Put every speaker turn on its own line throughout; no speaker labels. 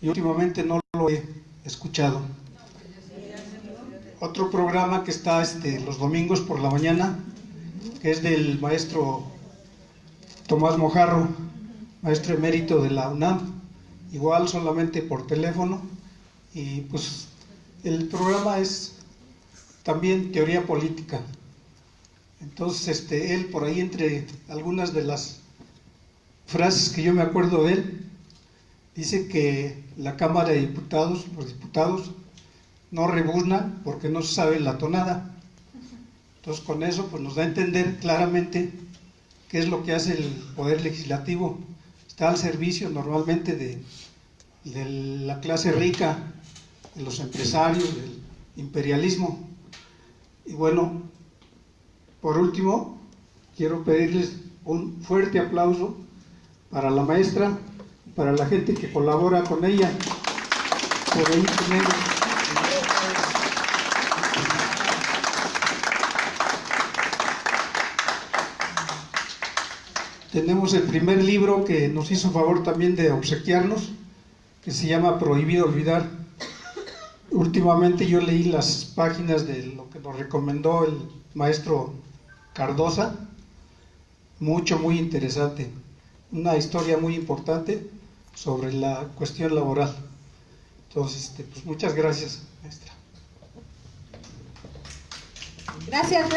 y últimamente no lo he escuchado. Otro programa que está los domingos por la mañana, que es del maestro Tomás Mojarro, maestro emérito de la UNAM, igual solamente por teléfono, y pues el programa es también teoría política. Entonces él por ahí, entre algunas de las frases que yo me acuerdo de él, dice que la Cámara de Diputados, los diputados, no rebuznan porque no se sabe la tonada. Entonces con eso pues nos da a entender claramente qué es lo que hace el Poder Legislativo. Está al servicio normalmente de la clase rica, de los empresarios, del imperialismo. Y bueno, por último, quiero pedirles un fuerte aplauso para la maestra, para la gente que colabora con ella. Por ahí tenemos el primer libro que nos hizo favor también de obsequiarnos, que se llama Prohibido Olvidar. Últimamente yo leí las páginas de lo que nos recomendó el maestro Cardosa, muy interesante, una historia muy importante sobre la cuestión laboral. Entonces, pues muchas gracias, maestra.
Gracias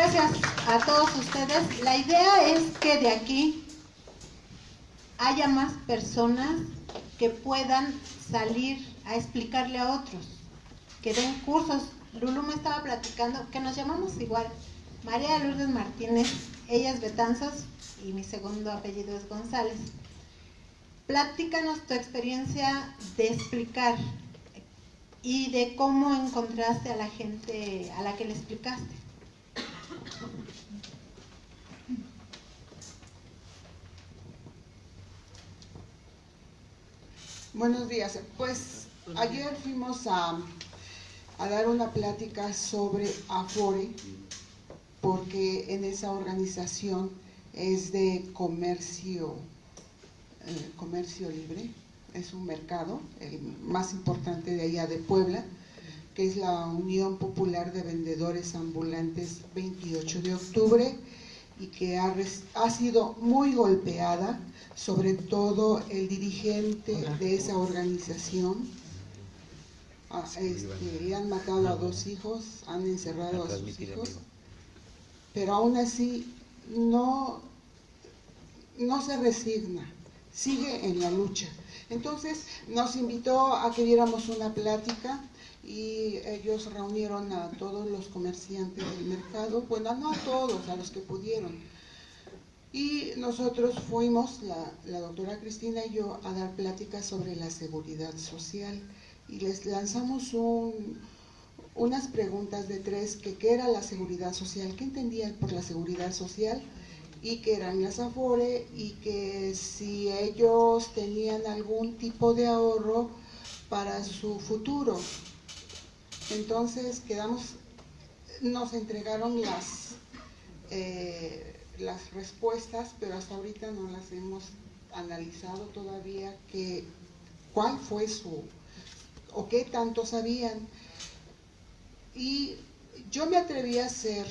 a todos ustedes. La idea es que de aquí haya más personas que puedan salir a explicarle a otros, que den cursos. Lulú me estaba platicando que nos llamamos igual, María Lourdes Martínez, ella es Betanzos y mi segundo apellido es González. Platícanos tu experiencia de explicar y de cómo encontraste a la gente a la que le explicaste.
Buenos días. Pues ayer fuimos a dar una plática sobre Afore, porque en esa organización es de comercio libre, es un mercado, el más importante de allá de Puebla, que es la Unión Popular de Vendedores Ambulantes 28 de octubre, y que ha sido muy golpeada, sobre todo el dirigente de esa organización. Le han matado a 2 hijos, han encerrado a sus hijos, pero aún así no se resigna, sigue en la lucha. Entonces nos invitó a que diéramos una plática y ellos reunieron a todos los comerciantes del mercado, bueno, no a todos, a los que pudieron. Y nosotros fuimos, la doctora Cristina y yo, a dar pláticas sobre la seguridad social. Y les lanzamos unas preguntas de 3, que qué era la seguridad social, qué entendían por la seguridad social, y que eran las Afore, y que si ellos tenían algún tipo de ahorro para su futuro. Entonces nos entregaron las respuestas, pero hasta ahorita no las hemos analizado todavía, cuál fue o qué tanto sabían. Y yo me atreví a hacer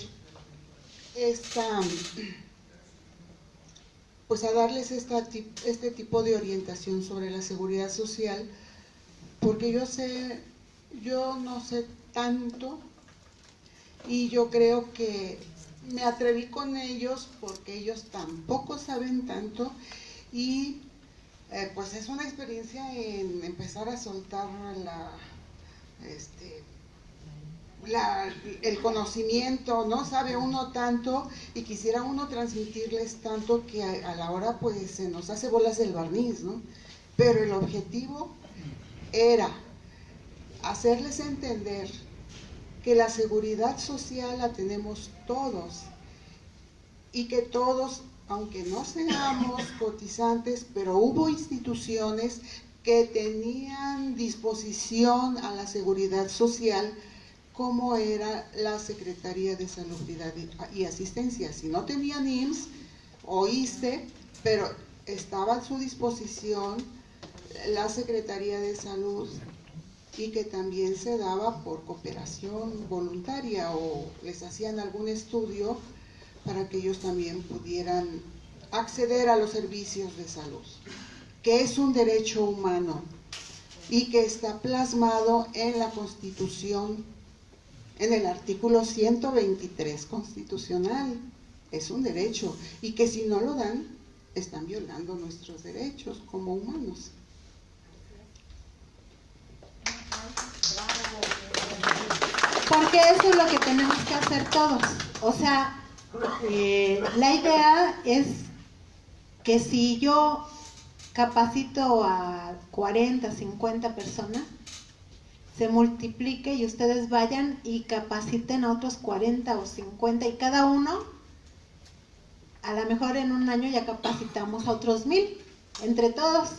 pues a darles este tipo de orientación sobre la seguridad social, porque yo no sé tanto, y yo creo que me atreví con ellos porque ellos tampoco saben tanto, y pues es una experiencia en empezar a soltar el conocimiento, no sabe uno tanto y quisiera uno transmitirles tanto que a la hora pues se nos hace bolas el barniz, ¿no? Pero el objetivo era hacerles entender que la seguridad social la tenemos todos, y que todos, aunque no seamos cotizantes, pero hubo instituciones que tenían disposición a la seguridad social, como era la Secretaría de Salubridad y Asistencia. Si no tenían IMSS o ISSSTE, pero estaba a su disposición la Secretaría de Salud y que también se daba por cooperación voluntaria o les hacían algún estudio para que ellos también pudieran acceder a los servicios de salud, que es un derecho humano y que está plasmado en la Constitución, en el artículo 123 constitucional. Es un derecho y que si no lo dan, están violando nuestros derechos como humanos.
Porque eso es lo que tenemos que hacer todos. O sea, la idea es que si yo capacito a 40, 50 personas, se multiplique y ustedes vayan y capaciten a otros 40 o 50 y cada uno, a lo mejor en un año ya capacitamos a otros 1000, entre todos.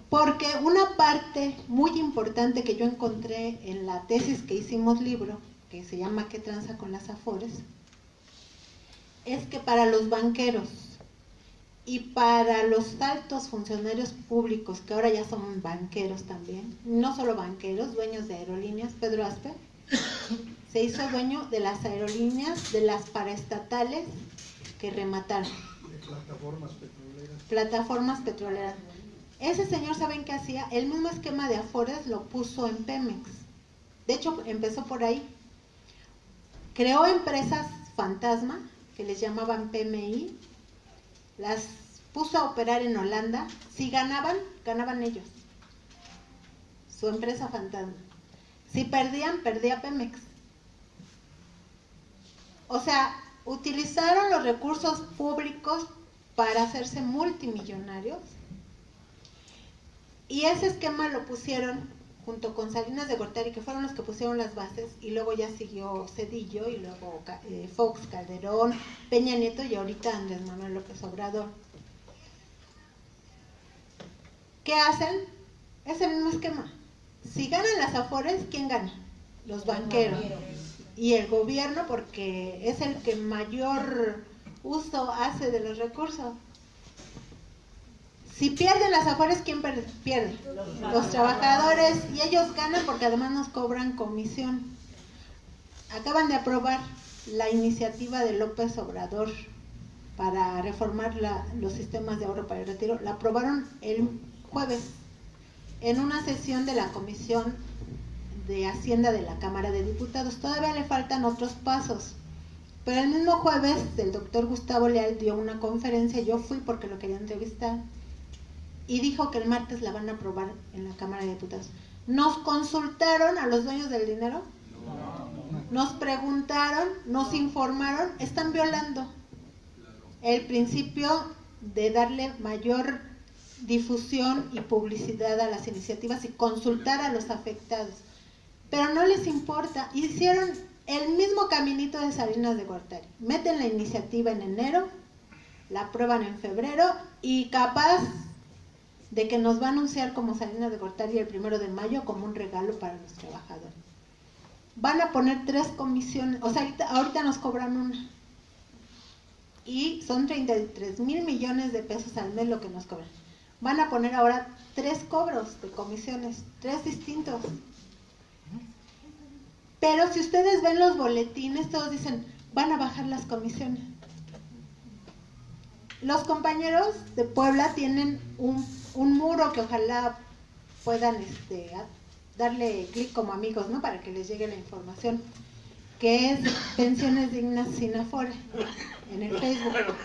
Porque una parte muy importante que yo encontré en la tesis que hicimos libro, que se llama ¿Qué tranza con las Afores?, es que para los banqueros y para los altos funcionarios públicos, que ahora ya son banqueros también, no solo banqueros, dueños de aerolíneas, Pedro Aspe se hizo dueño de las aerolíneas, de las paraestatales que remataron.
De plataformas
petroleras. Ese señor, ¿saben qué hacía? El mismo esquema de Afores lo puso en Pemex. De hecho, empezó por ahí. Creó empresas fantasma, que les llamaban PMI, las puso a operar en Holanda. Si ganaban, ganaban ellos, su empresa fantasma. Si perdían, perdía Pemex. O sea, utilizaron los recursos públicos para hacerse multimillonarios. Y ese esquema lo pusieron junto con Salinas de Gortari, que fueron los que pusieron las bases, y luego ya siguió Zedillo, y luego Fox, Calderón, Peña Nieto, y ahorita Andrés Manuel López Obrador. ¿Qué hacen? Es el mismo esquema. Si ganan las Afores, ¿quién gana? Los banqueros. Y el gobierno, porque es el que mayor uso hace de los recursos. Si pierden las Afores, ¿quién pierde? Los trabajadores, y ellos ganan porque además nos cobran comisión. Acaban de aprobar la iniciativa de López Obrador para reformar los sistemas de ahorro para el retiro. La aprobaron el jueves en una sesión de la Comisión de Hacienda de la Cámara de Diputados. Todavía le faltan otros pasos, pero el mismo jueves el doctor Gustavo Leal dio una conferencia. Yo fui porque lo quería entrevistar, y dijo que el martes la van a aprobar en la Cámara de Diputados. ¿Nos consultaron a los dueños del dinero? Nos preguntaron, nos informaron. Están violando el principio de darle mayor difusión y publicidad a las iniciativas y consultar a los afectados. Pero no les importa. Hicieron el mismo caminito de Salinas de Gortari. Meten la iniciativa en enero, la aprueban en febrero, y capaz de que nos va a anunciar como Salinas de Gortari el 1 de mayo como un regalo para los trabajadores. Van a poner 3 comisiones, o sea, ahorita nos cobran una, y son 33,000 millones de pesos al mes lo que nos cobran. Van a poner ahora 3 cobros de comisiones, 3 distintos. Pero si ustedes ven los boletines, todos dicen, van a bajar las comisiones. Los compañeros de Puebla tienen un muro que ojalá puedan darle clic como amigos, ¿no?, para que les llegue la información, que es Pensiones Dignas sin Afore, en el Facebook.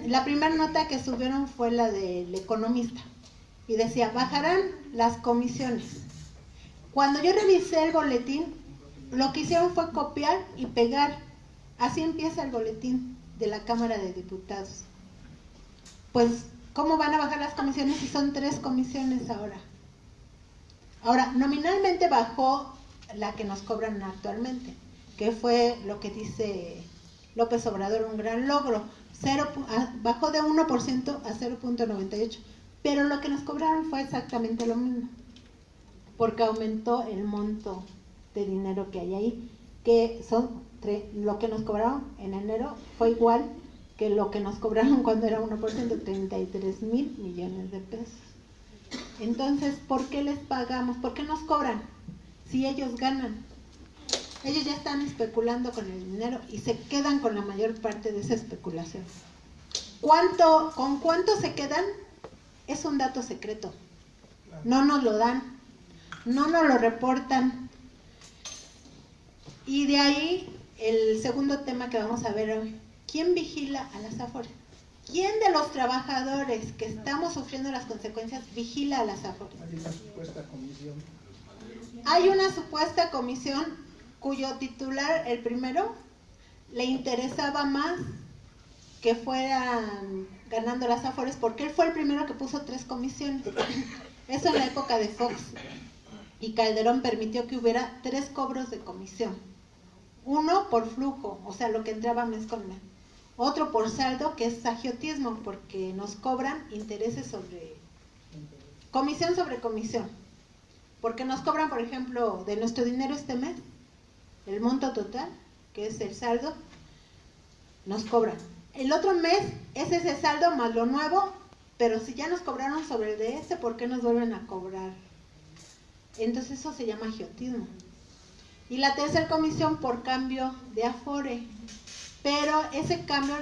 La primera nota que subieron fue la del Economista, y decía, bajarán las comisiones. Cuando yo revisé el boletín, lo que hicieron fue copiar y pegar. Así empieza el boletín de la Cámara de Diputados. Pues, ¿cómo van a bajar las comisiones si son 3 comisiones ahora? Ahora, nominalmente bajó la que nos cobran actualmente, que fue lo que dice López Obrador, un gran logro. Bajó de 1% a 0.98%, pero lo que nos cobraron fue exactamente lo mismo, porque aumentó el monto de dinero que hay ahí, que son lo que nos cobraron en enero fue igual que lo que nos cobraron cuando era 1%, 33,000 millones de pesos. Entonces, ¿por qué les pagamos? ¿Por qué nos cobran? Si ellos ganan. Ellos ya están especulando con el dinero y se quedan con la mayor parte de esa especulación. ¿Con cuánto se quedan? Es un dato secreto. No nos lo dan, no nos lo reportan. Y de ahí el segundo tema que vamos a ver hoy. ¿Quién vigila a las Afores? ¿Quién de los trabajadores que estamos sufriendo las consecuencias vigila a las Afores?
Hay una supuesta comisión.
Hay una supuesta comisión cuyo titular, el primero, le interesaba más que fueran ganando las Afores, porque él fue el primero que puso 3 comisiones. Eso en la época de Fox. Y Calderón permitió que hubiera 3 cobros de comisión. Uno por flujo, o sea, lo que entraba mes con mes. Otro por saldo, que es agiotismo, porque nos cobran intereses sobre comisión, porque nos cobran, por ejemplo, de nuestro dinero este mes, el monto total, que es el saldo, nos cobran. El otro mes es ese saldo más lo nuevo, pero si ya nos cobraron sobre el de este, ¿por qué nos vuelven a cobrar? Entonces eso se llama agiotismo. Y la tercera comisión por cambio de Afore. Pero ese cambio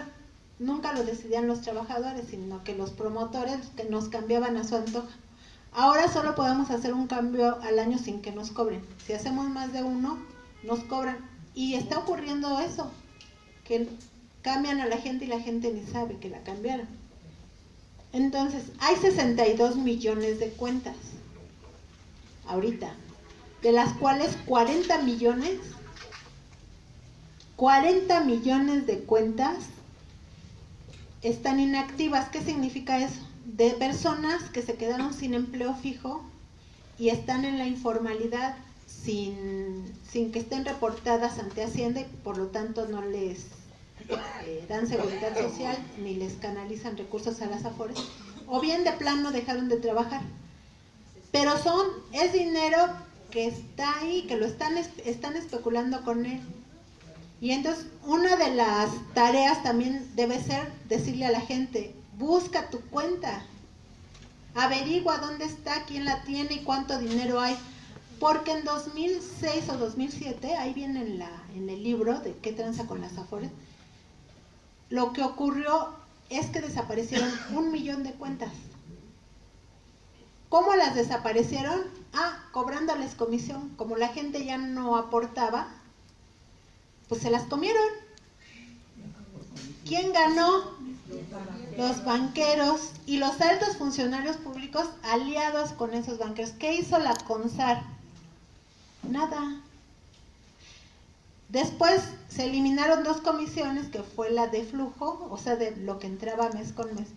nunca lo decidían los trabajadores, sino que los promotores que nos cambiaban a su antojo. Ahora solo podemos hacer un cambio al año sin que nos cobren. Si hacemos más de uno, nos cobran. Y está ocurriendo eso, que cambian a la gente y la gente ni sabe que la cambiaron. Entonces, hay 62 millones de cuentas ahorita, de las cuales 40 millones de cuentas están inactivas. ¿Qué significa eso? De personas que se quedaron sin empleo fijo y están en la informalidad sin que estén reportadas ante Hacienda y por lo tanto no les dan seguridad social ni les canalizan recursos a las Afores, o bien de plano dejaron de trabajar. Pero es dinero que está ahí, que lo están especulando con él. Y entonces una de las tareas también debe ser decirle a la gente, busca tu cuenta, averigua dónde está, quién la tiene y cuánto dinero hay. Porque en 2006 o 2007, ahí viene en el libro de qué tranza con las Afores, lo que ocurrió es que desaparecieron 1 millón de cuentas. ¿Cómo las desaparecieron? Cobrándoles comisión. Como la gente ya no aportaba, pues se las comieron. ¿Quién ganó? Los banqueros y los altos funcionarios públicos aliados con esos banqueros. ¿Qué hizo la CONSAR? Nada. Después se eliminaron 2 comisiones, que fue la de flujo, o sea, de lo que entraba mes con mes,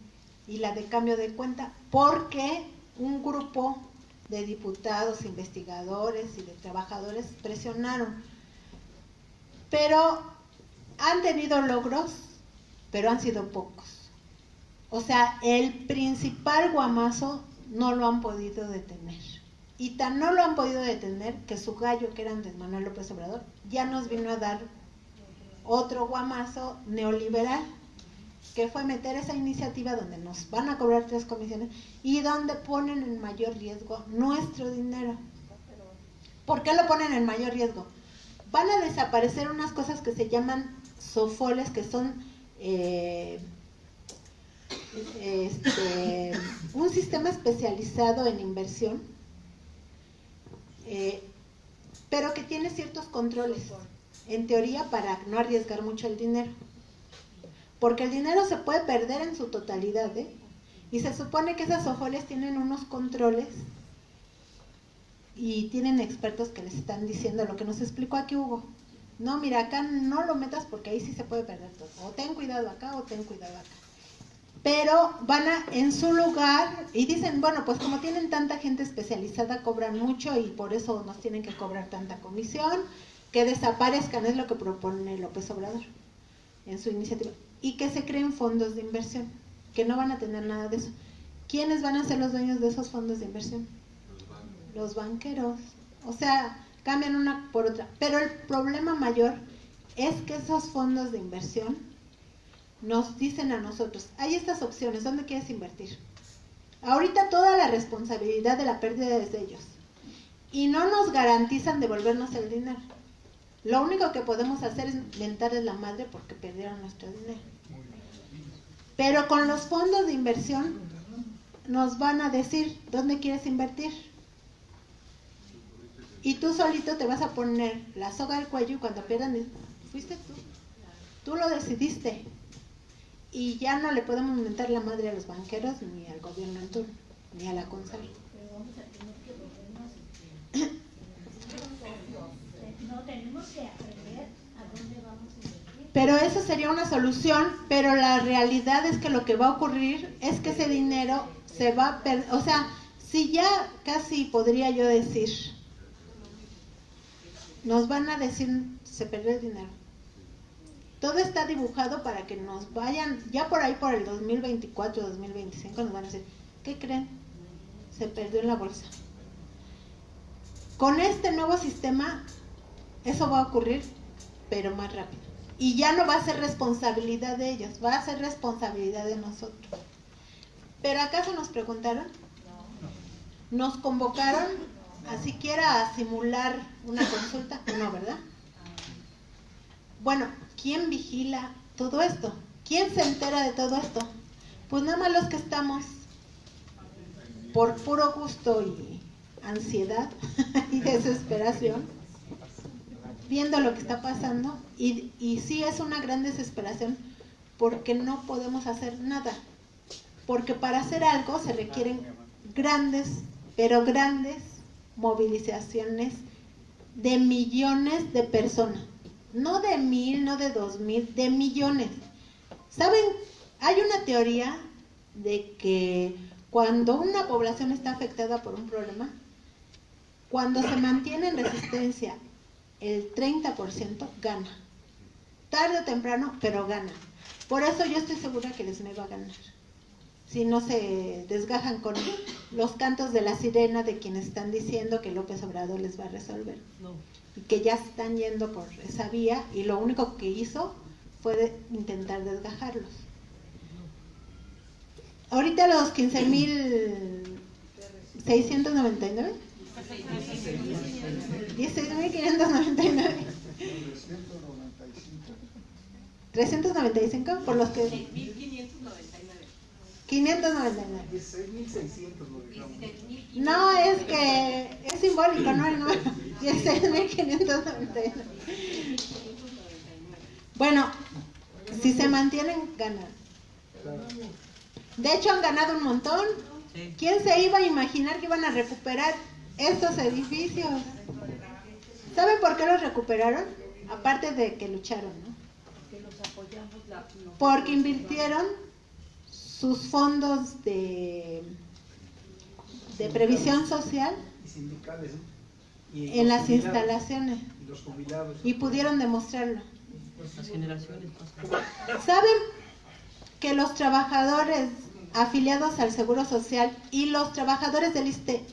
y la de cambio de cuenta, porque un grupo de diputados, investigadores y de trabajadores presionaron. Pero han tenido logros, pero han sido pocos. O sea, el principal guamazo no lo han podido detener. Y tan no lo han podido detener que su gallo, que era Andrés Manuel López Obrador, ya nos vino a dar otro guamazo neoliberal, que fue meter esa iniciativa donde nos van a cobrar 3 comisiones y donde ponen en mayor riesgo nuestro dinero. ¿Por qué lo ponen en mayor riesgo? Van a desaparecer unas cosas que se llaman SOFOLES, que son un sistema especializado en inversión, pero que tiene ciertos controles, en teoría, para no arriesgar mucho el dinero. Porque el dinero se puede perder en su totalidad, y se supone que esas SOFOLES tienen unos controles y tienen expertos que les están diciendo lo que nos explicó aquí Hugo. No, mira, acá no lo metas porque ahí sí se puede perder todo. O ten cuidado acá o ten cuidado acá. Pero van en su lugar y dicen, bueno, pues como tienen tanta gente especializada, cobran mucho y por eso nos tienen que cobrar tanta comisión, que desaparezcan, es lo que propone López Obrador en su iniciativa. Y que se creen fondos de inversión, que no van a tener nada de eso. ¿Quiénes van a ser los dueños de esos fondos de inversión? Los banqueros. O sea, cambian una por otra. Pero el problema mayor es que esos fondos de inversión nos dicen a nosotros, hay estas opciones, ¿dónde quieres invertir? Ahorita toda la responsabilidad de la pérdida es de ellos. Y no nos garantizan devolvernos el dinero. Lo único que podemos hacer es mentarles la madre porque perdieron nuestro dinero. Pero con los fondos de inversión nos van a decir, ¿dónde quieres invertir? Y tú solito te vas a poner la soga al cuello y cuando pierdan, fuiste tú lo decidiste. Y ya no le podemos mentar la madre a los banqueros, ni al gobierno en turno, ni a la CONSAR.
No, tenemos que aprender a dónde vamos a invertir.
Pero eso sería una solución, pero la realidad es que lo que va a ocurrir es que ese dinero se va a perder. O sea, si ya casi podría yo decir, nos van a decir, se perdió el dinero. Todo está dibujado para que nos vayan, ya por ahí por el 2024, 2025 nos van a decir, ¿qué creen? Se perdió en la bolsa. Con este nuevo sistema, eso va a ocurrir, pero más rápido. Y ya no va a ser responsabilidad de ellos, va a ser responsabilidad de nosotros. ¿Pero acaso nos preguntaron? ¿Nos convocaron a siquiera a simular una consulta? No, ¿verdad? Bueno, ¿quién vigila todo esto? ¿Quién se entera de todo esto? Pues nada más los que estamos por puro gusto y ansiedad y desesperación, viendo lo que está pasando, y sí es una gran desesperación porque no podemos hacer nada, porque para hacer algo se requieren grandes, pero grandes movilizaciones de millones de personas, no de 1000, no de 2000, de millones. ¿Saben? Hay una teoría de que cuando una población está afectada por un problema, cuando se mantiene en resistencia el 30% gana. Tarde o temprano, pero gana. Por eso yo estoy segura que el SME va a ganar. Si no se desgajan con los cantos de la sirena de quienes están diciendo que López Obrador les va a resolver. Y que ya están yendo por esa vía y lo único que hizo fue intentar desgajarlos. Ahorita los 15,699, 16,599, 395 por los que 599.
16,600 lo dejamos.
No, es que es simbólico, no el número. 16,599. Bueno, si se mantienen, ganan. De hecho, han ganado un montón. ¿Quién se iba a imaginar que iban a recuperar estos edificios? ¿Saben por qué los recuperaron? Aparte de que lucharon, ¿no? Porque invirtieron sus fondos de previsión social
Y sindicales, ¿no? Y
en
los
las
jubilados,
instalaciones
y los jubilados.
y pudieron demostrarlo.
Las generaciones pasan.
¿Saben que los trabajadores afiliados al Seguro Social y los trabajadores del ISSSTE,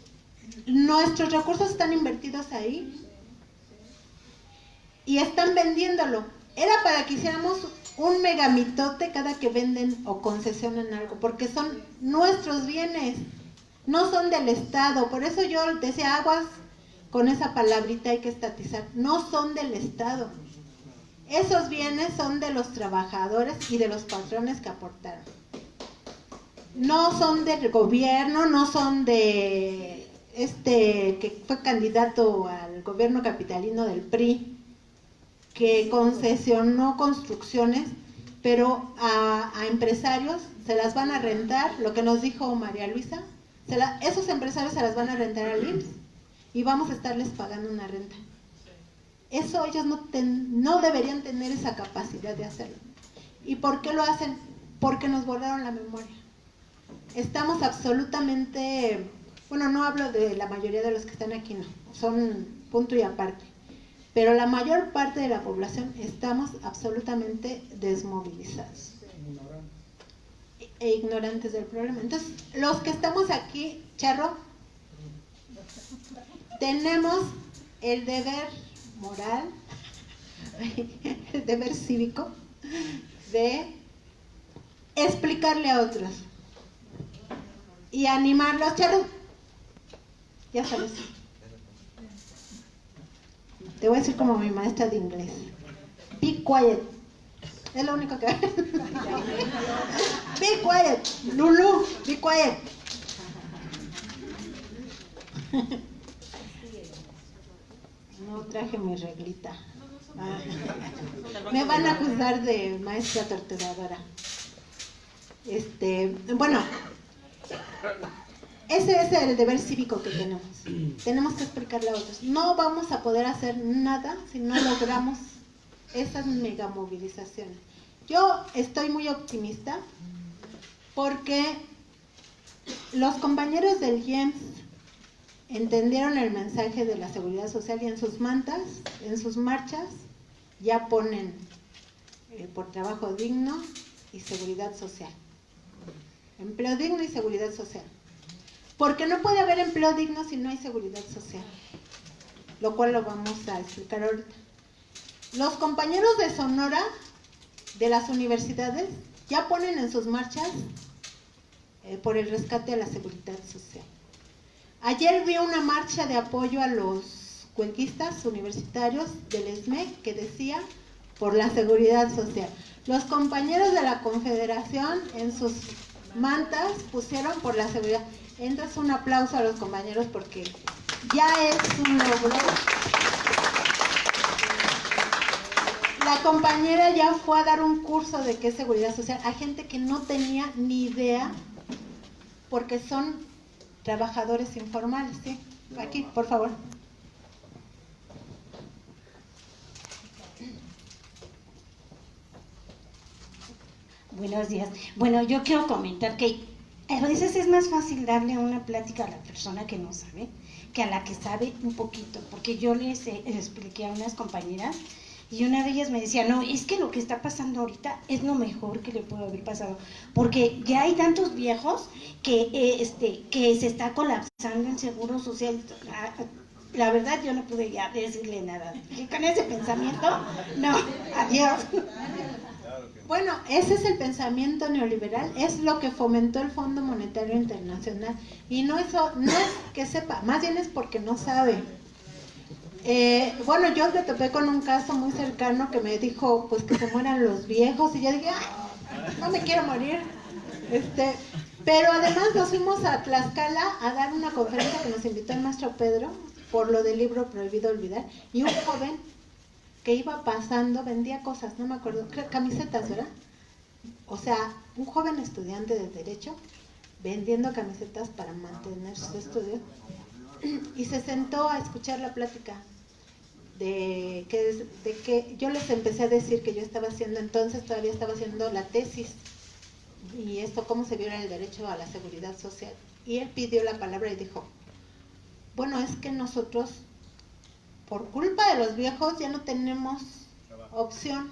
nuestros recursos están invertidos ahí y están vendiéndolo? Era para que hiciéramos un megamitote cada que venden o concesionan algo, porque son nuestros bienes, no son del Estado. Por eso yo decía, aguas con esa palabrita, hay que estatizar, no son del Estado. Esos bienes son de los trabajadores y de los patrones que aportaron. No son del gobierno, no son de que fue candidato al gobierno capitalino del PRI, que concesionó construcciones, pero a empresarios se las van a rentar, lo que nos dijo María Luisa, esos empresarios se las van a rentar al IMSS y vamos a estarles pagando una renta. Eso ellos no deberían tener esa capacidad de hacerlo. ¿Y por qué lo hacen? Porque nos borraron la memoria. Estamos absolutamente, bueno, no hablo de la mayoría de los que están aquí, no, son punto y aparte, pero la mayor parte de la población estamos absolutamente desmovilizados e ignorantes del problema. Entonces, los que estamos aquí, Charro, tenemos el deber moral, el deber cívico de explicarle a otros y animarlos. Charu, ya sabes, te voy a decir como mi maestra de inglés, be quiet, es lo único que be quiet, Lulu, be quiet. No traje mi reglita. Me van a acusar de maestra torturadora. Bueno, ese es el deber cívico que tenemos. Tenemos que explicarle a otros. No vamos a poder hacer nada si no logramos esas megamovilizaciones. Yo estoy muy optimista porque los compañeros del IEMS entendieron el mensaje de la seguridad social y en sus mantas, en sus marchas, ya ponen por trabajo digno y seguridad social. Empleo digno y seguridad social. Porque no puede haber empleo digno si no hay seguridad social. Lo cual lo vamos a explicar ahorita. Los compañeros de Sonora, de las universidades, ya ponen en sus marchas por el rescate a la seguridad social. Ayer vi una marcha de apoyo a los huelguistas universitarios del ESME que decía por la seguridad social. Los compañeros de la Confederación en sus mantas pusieron por la seguridad. Entonces un aplauso a los compañeros porque ya es un logro. La compañera ya fue a dar un curso de qué es seguridad social a gente que no tenía ni idea porque son trabajadores informales, ¿sí? Aquí, por favor.
Buenos días. Bueno, yo quiero comentar que a veces es más fácil darle una plática a la persona que no sabe que a la que sabe un poquito, porque yo les expliqué a unas compañeras y una de ellas me decía, no, es que lo que está pasando ahorita es lo mejor que le puede haber pasado, porque ya hay tantos viejos que se está colapsando el seguro social. La verdad yo no pude ya decirle nada, y con ese pensamiento, no, adiós.
Bueno, ese es el pensamiento neoliberal, es lo que fomentó el Fondo Monetario Internacional y no es que sepa, más bien es porque no sabe. Bueno, yo me topé con un caso muy cercano que me dijo pues que se mueran los viejos y yo dije, ay, no me quiero morir. Pero además nos fuimos a Tlaxcala a dar una conferencia que nos invitó el maestro Pedro por lo del libro Prohibido Olvidar y un joven que iba pasando vendía cosas, no me acuerdo, camisetas, ¿verdad? O sea, un joven estudiante de Derecho vendiendo camisetas para mantener sus estudios y se sentó a escuchar la plática de que yo les empecé a decir que yo estaba haciendo entonces, todavía estaba haciendo la tesis y esto cómo se viola el derecho a la seguridad social y él pidió la palabra y dijo, bueno, es que nosotros por culpa de los viejos ya no tenemos opción.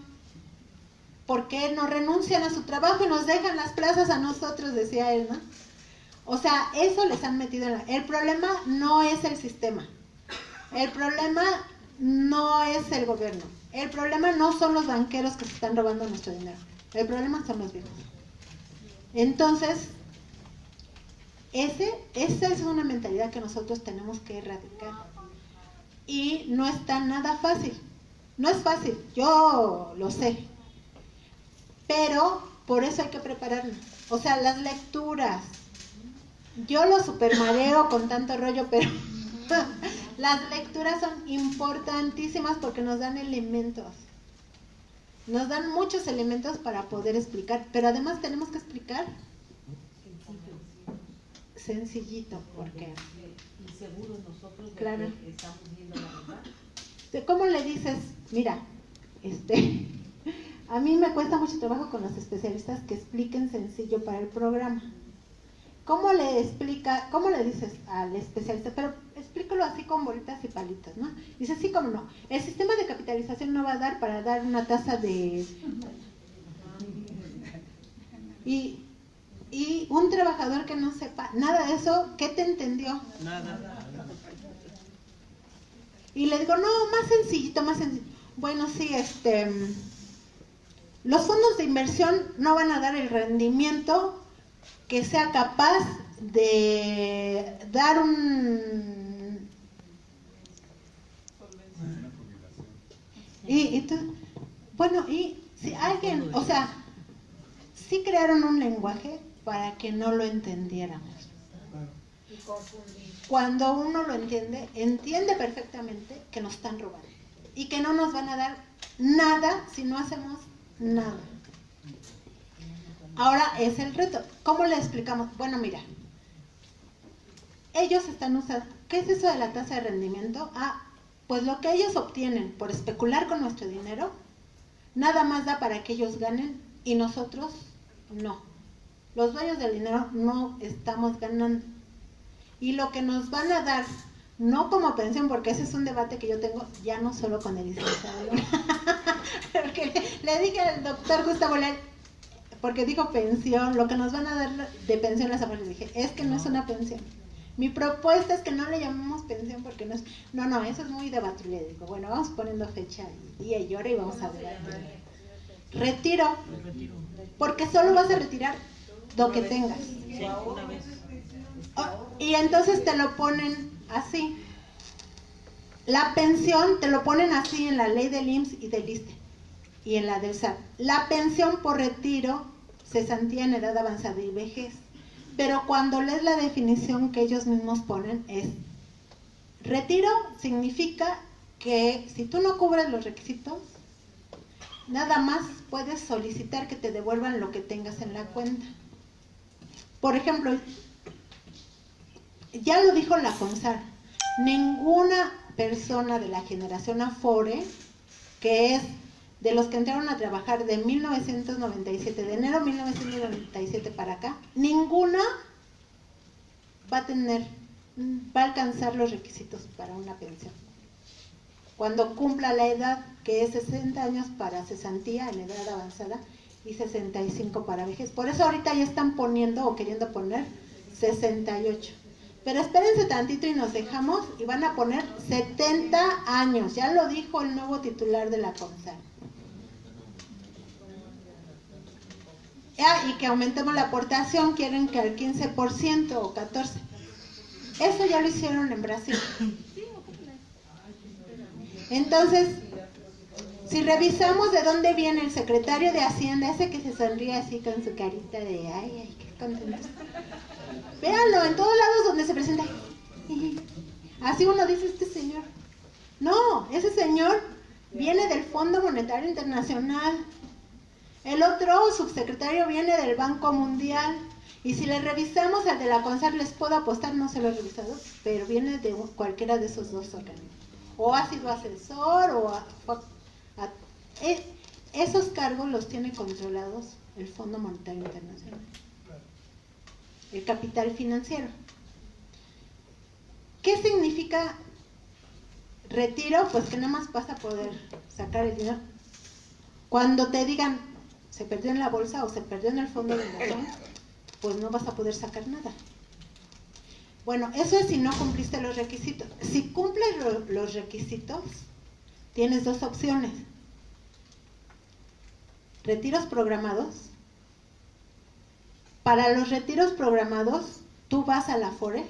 ¿Por qué no renuncian a su trabajo y nos dejan las plazas a nosotros? Decía él, ¿no? O sea, eso les han metido en la... El problema no es el sistema. El problema no es el gobierno. El problema no son los banqueros que se están robando nuestro dinero. El problema son los viejos. Entonces, esa es una mentalidad que nosotros tenemos que erradicar. Y no está nada fácil. No es fácil, yo lo sé. Pero por eso hay que prepararnos. O sea, las lecturas. Yo lo supermareo con tanto rollo, pero las lecturas son importantísimas porque nos dan elementos. Nos dan muchos elementos para poder explicar, pero además tenemos que explicar sencillito, porque
y seguros nosotros de
claro.
que estamos viendo la verdad.
¿Cómo le dices? Mira, a mí me cuesta mucho trabajo con los especialistas que expliquen sencillo para el programa. ¿Cómo le dices al especialista? Pero explícalo así con bolitas y palitos, ¿no? Dice, sí, cómo no. El sistema de capitalización no va a dar para dar una tasa de... Y un trabajador que no sepa nada de eso, ¿qué te entendió?
Nada.
Y le digo, no, más sencillito, más sencillo. Bueno, sí, Los fondos de inversión no van a dar el rendimiento que sea capaz de dar y si alguien, o sea, sí crearon un lenguaje para que no lo entendiéramos. Cuando uno lo entiende, entiende perfectamente que nos están robando y que no nos van a dar nada si no hacemos nada. Ahora es el reto. ¿Cómo le explicamos? Bueno, mira, ellos están usando, ¿qué es eso de la tasa de rendimiento? Pues lo que ellos obtienen por especular con nuestro dinero, nada más da para que ellos ganen y nosotros no. Los dueños del dinero no estamos ganando. Y lo que nos van a dar, no como pensión, porque ese es un debate que yo tengo, ya no solo con el licenciado Luna, porque le dije al doctor Gustavo Leal, porque dijo pensión, lo que nos van a dar de pensión las abuelas, le dije, es que no es una pensión. Mi propuesta es que no le llamemos pensión porque no es, no, eso es muy debatible. Digo, bueno, vamos poniendo fecha y día y hora y vamos a debatir. Retiro, porque solo vas a retirar lo que tengas. Y entonces te lo ponen así. La pensión te lo ponen así en la ley del IMSS y del ISSSTE y en la del SAT. La pensión por retiro, cesantía en edad avanzada y vejez. Pero cuando lees la definición que ellos mismos ponen es, retiro significa que si tú no cubres los requisitos, nada más puedes solicitar que te devuelvan lo que tengas en la cuenta. Por ejemplo, ya lo dijo la CONSAR, ninguna persona de la generación Afore, que es de los que entraron a trabajar de 1997, de enero de 1997 para acá, ninguna va a alcanzar los requisitos para una pensión. Cuando cumpla la edad, que es 60 años para cesantía en edad avanzada y 65 para vejez. Por eso ahorita ya están poniendo o queriendo poner 68. Pero espérense tantito y nos dejamos y van a poner 70 años. Ya lo dijo el nuevo titular de la CONSAR. Y que aumentemos la aportación, quieren que al 15% o 14%. Eso ya lo hicieron en Brasil. Entonces, si revisamos de dónde viene el secretario de Hacienda, ese que se sonríe así con su carita de ay, qué contento. Véanlo, en todos lados donde se presenta. Así uno dice, este señor. No, ese señor viene del Fondo Monetario Internacional. El otro subsecretario viene del Banco Mundial. Y si le revisamos al de la CONSAR, les puedo apostar, no se lo he revisado, pero viene de cualquiera de esos dos organismos. O ha sido asesor, esos cargos los tiene controlados el Fondo Monetario Internacional. El capital financiero. ¿Qué significa retiro? Pues que nada más vas a poder sacar el dinero cuando te digan se perdió en la bolsa o se perdió en el fondo de inversión, pues no vas a poder sacar nada. Bueno, eso es si no cumpliste los requisitos. Si cumples los requisitos, tienes dos opciones. Retiros programados. Para los retiros programados, tú vas a la Afore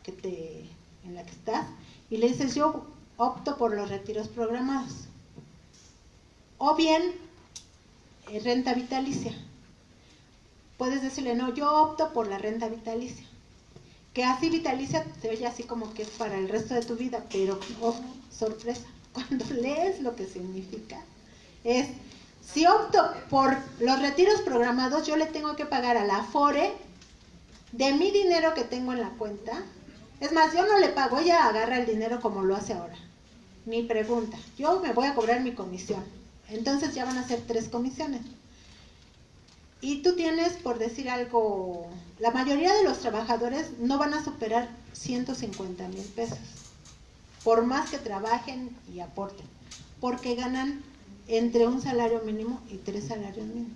en la que estás y le dices, yo opto por los retiros programados. O bien, renta vitalicia. Puedes decirle, no, yo opto por la renta vitalicia. Que así vitalicia te oye así como que es para el resto de tu vida, pero, oh, sorpresa, cuando lees lo que significa, es, si opto por los retiros programados, yo le tengo que pagar a la Afore de mi dinero que tengo en la cuenta. Es más, yo no le pago, ella agarra el dinero como lo hace ahora. Ni pregunta, yo me voy a cobrar mi comisión. Entonces ya van a ser 3 comisiones. Y tú tienes, por decir algo, la mayoría de los trabajadores no van a superar 150,000 pesos. Por más que trabajen y aporten. Porque ganan entre un salario mínimo y 3 salarios mínimos.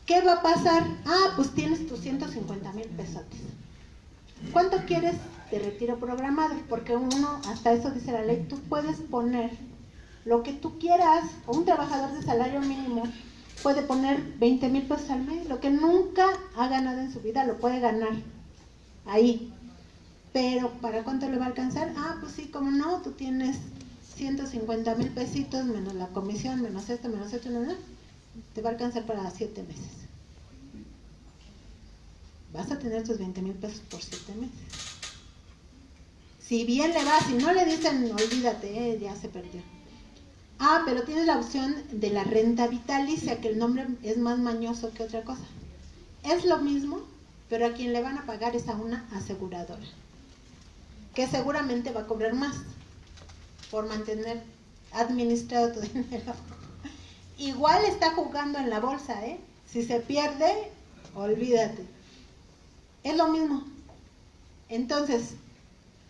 ¿Qué va a pasar? Pues tienes tus 150,000 pesotes. ¿Cuánto quieres de retiro programado? Porque uno, hasta eso dice la ley, tú puedes poner lo que tú quieras. Un trabajador de salario mínimo puede poner 20,000 pesos al mes, lo que nunca ha ganado en su vida lo puede ganar ahí. Pero ¿para cuánto le va a alcanzar? Ah, pues sí, como no, tú tienes 150,000 pesitos menos la comisión, menos esto, nada, te va a alcanzar para 7 meses. Vas a tener tus 20,000 pesos por 7 meses. Si bien le va, si no le dicen, olvídate, ya se perdió. Ah, pero tienes la opción de la renta vitalicia, que el nombre es más mañoso que otra cosa. Es lo mismo, pero a quien le van a pagar es a una aseguradora, que seguramente va a cobrar más por mantener administrado tu dinero. Igual está jugando en la bolsa, ¿eh? Si se pierde, olvídate. Es lo mismo. Entonces,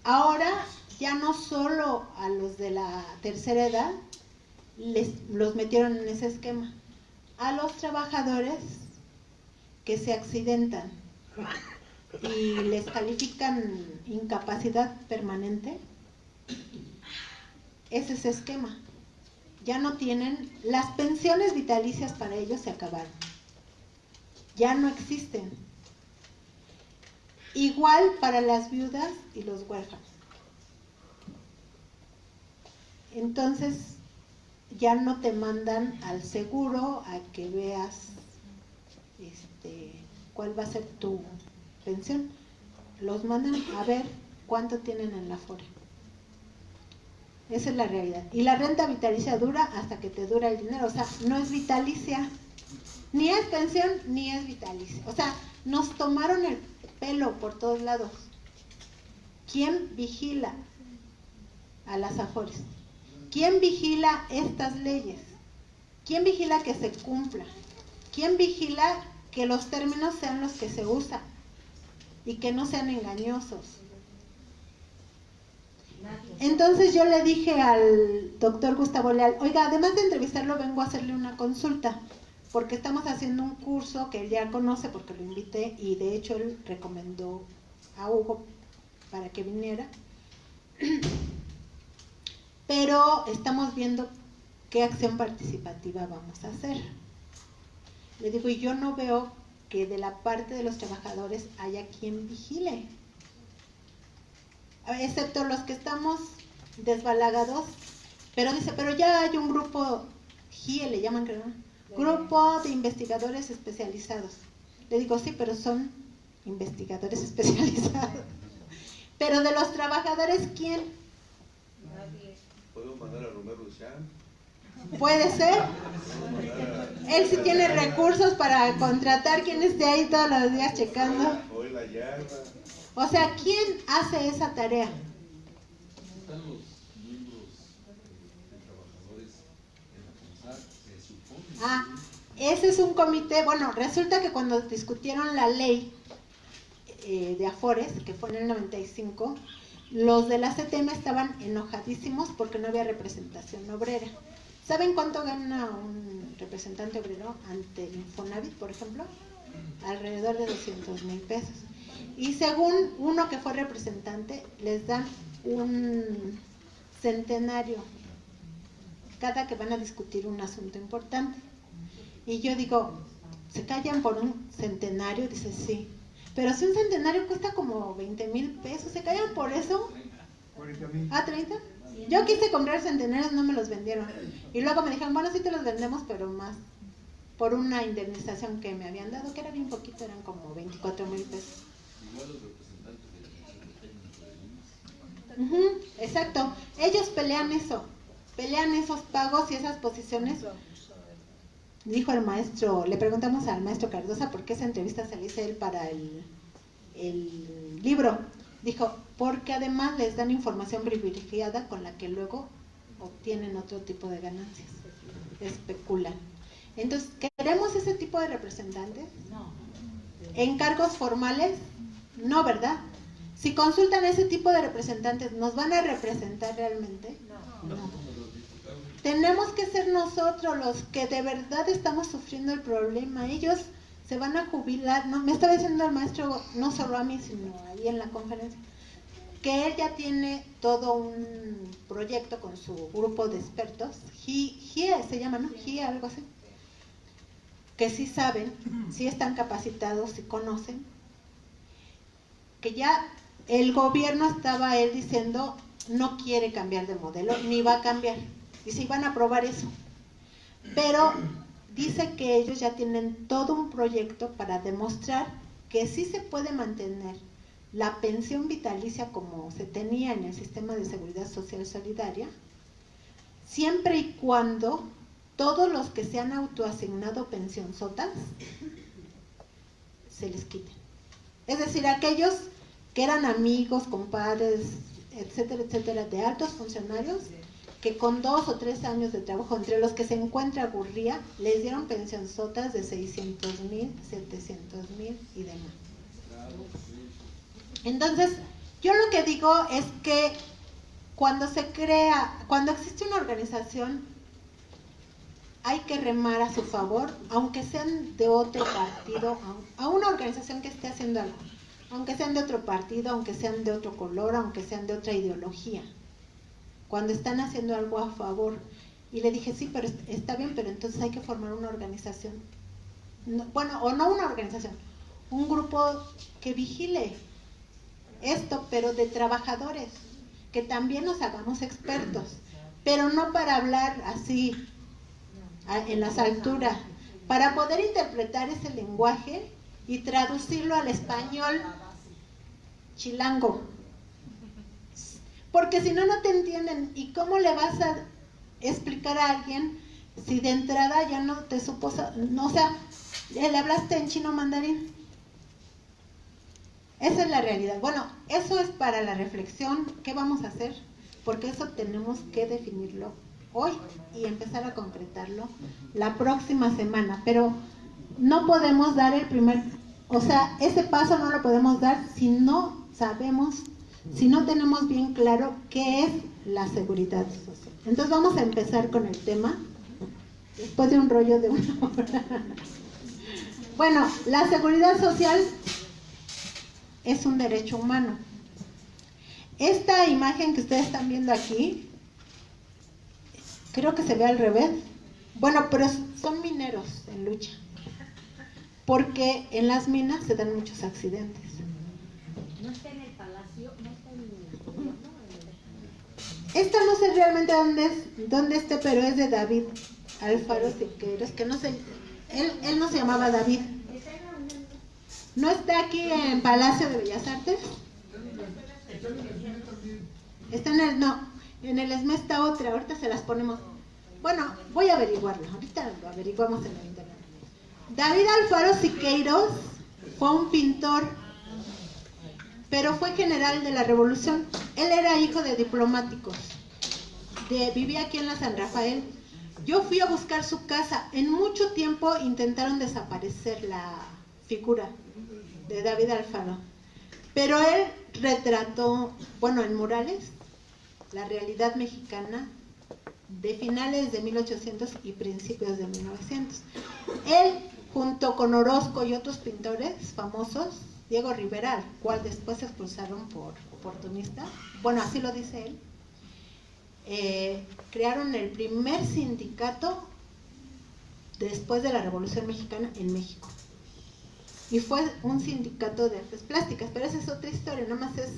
ahora ya no solo a los de la tercera edad los metieron en ese esquema, a los trabajadores que se accidentan y les califican incapacidad permanente, es ese esquema. Ya no tienen, las pensiones vitalicias para ellos se acabaron, ya no existen. Igual para las viudas y los huérfanos. Entonces ya no te mandan al seguro a que veas cuál va a ser tu pensión. Los mandan a ver cuánto tienen en la Afore. Esa es la realidad. Y la renta vitalicia dura hasta que te dura el dinero. O sea, no es vitalicia, ni es pensión, ni es vitalicia. O sea, nos tomaron el pelo por todos lados. ¿Quién vigila a las Afores? ¿Quién vigila estas leyes? ¿Quién vigila que se cumpla? ¿Quién vigila que los términos sean los que se usan y que no sean engañosos? Entonces yo le dije al doctor Gustavo Leal, oiga, además de entrevistarlo vengo a hacerle una consulta, porque estamos haciendo un curso que él ya conoce porque lo invité y de hecho él recomendó a Hugo para que viniera. Pero estamos viendo qué acción participativa vamos a hacer. Le digo, y yo no veo que de la parte de los trabajadores haya quien vigile, excepto los que estamos desbalagados. Pero dice, pero ya hay un grupo, GIE le llaman, creo, ¿no? Grupo de investigadores especializados. Le digo, sí, pero son investigadores especializados. Pero de los trabajadores, ¿quién?
¿Podemos mandar a Romero Lucián?
Puede ser. Él sí tiene recursos para contratar quien esté ahí todos los días checando.
Hoy la yarda.
O sea, ¿quién hace esa tarea?
Están los miembros de trabajadores en la CONSAR, se supone.
Ah, ese es un comité. Bueno, resulta que cuando discutieron la ley de Afores, que fue en el 95, los de la CTM estaban enojadísimos porque no había representación obrera. ¿Saben cuánto gana un representante obrero ante Infonavit, por ejemplo? Alrededor de 200,000 pesos. Y según uno que fue representante, les dan un centenario cada que van a discutir un asunto importante. Y yo digo, ¿se callan por un centenario? Dice, sí. Pero si un centenario cuesta como 20,000 pesos, ¿se callan por eso?
40,000.
¿Ah, 30? Yo quise comprar centenarios, no me los vendieron. Y luego me dijeron, bueno, sí te los vendemos, pero más por una indemnización que me habían dado, que era bien poquito, eran como 24,000 pesos.
Igual los representantes de la Comisión de Técnico de IMSS.
Exacto, ellos pelean eso, pelean esos pagos y esas posiciones. Dijo el maestro, le preguntamos al maestro Cardosa por qué esa entrevista se le hizo él para el libro. Dijo, porque además les dan información privilegiada con la que luego obtienen otro tipo de ganancias, especulan. Entonces, ¿queremos ese tipo de representantes?
No.
¿En cargos formales? No, ¿verdad? Si consultan ese tipo de representantes, ¿nos van a representar realmente? No. Tenemos que ser nosotros los que de verdad estamos sufriendo el problema. Ellos se van a jubilar, ¿no? Me estaba diciendo el maestro, no solo a mí, sino ahí en la conferencia. que él ya tiene todo un proyecto con su grupo de expertos, GIE se llama, ¿no? GIE, algo así, que sí saben, sí están capacitados, sí conocen, que ya el gobierno estaba él diciendo no quiere cambiar de modelo, ni va a cambiar, y se iban a aprobar eso, pero dice que ellos ya tienen todo un proyecto para demostrar que sí se puede mantener la pensión vitalicia como se tenía en el sistema de seguridad social solidaria, siempre y cuando todos los que se han autoasignado pensionzotas se les quiten. Es decir, aquellos que eran amigos, compadres, etcétera, etcétera, de altos funcionarios, que con 2 o 3 años de trabajo, entre los que se encuentra Gurría, les dieron pensionzotas de 600,000, 700,000 y demás. Entonces, yo lo que digo es que cuando existe una organización, hay que remar a su favor, aunque sean de otro partido, a una organización que esté haciendo algo, aunque sean de otro partido, aunque sean de otro color, aunque sean de otra ideología, cuando están haciendo algo a favor. Y le dije, sí, pero está bien, pero entonces hay que formar una organización, bueno, o no una organización, un grupo que vigile esto, pero de trabajadores, que también nos hagamos expertos, pero no para hablar así en las alturas, para poder interpretar ese lenguaje y traducirlo al español chilango, porque si no, no te entienden. ¿Y cómo le vas a explicar a alguien si de entrada ya no te supo, no, o sea, le hablaste en chino mandarín? Esa es la realidad. Bueno, eso es para la reflexión. ¿Qué vamos a hacer? Porque eso tenemos que definirlo hoy y empezar a concretarlo la próxima semana. Pero no podemos dar ese paso no lo podemos dar si no sabemos, si no tenemos bien claro qué es la seguridad social. Entonces vamos a empezar con el tema, después de un rollo de 1 hora. Bueno, la seguridad social es un derecho humano. Esta imagen que ustedes están viendo aquí, creo que se ve al revés. Bueno, pero son mineros en lucha, porque en las minas se dan muchos accidentes.
No está en el palacio, no está en el gobierno.
Esta no sé realmente dónde esté, pero es de David Alfaro Siqueiros, que no sé, él no se llamaba David. ¿No está aquí en Palacio de Bellas Artes? Está en el ESME está otra, ahorita se las ponemos. Bueno, voy a averiguarlo, ahorita lo averiguamos en el internet. David Alfaro Siqueiros fue un pintor, pero fue general de la Revolución. Él era hijo de diplomáticos, vivía aquí en la San Rafael. Yo fui a buscar su casa, en mucho tiempo intentaron desaparecer la figura de David Alfaro, pero él retrató, bueno, en murales, la realidad mexicana de finales de 1800 y principios de 1900. Él, junto con Orozco y otros pintores famosos, Diego Rivera, al cual después se expulsaron por oportunista, bueno, así lo dice él, crearon el primer sindicato después de la Revolución Mexicana en México. Y fue un sindicato de artes plásticas, pero esa es otra historia, nada más es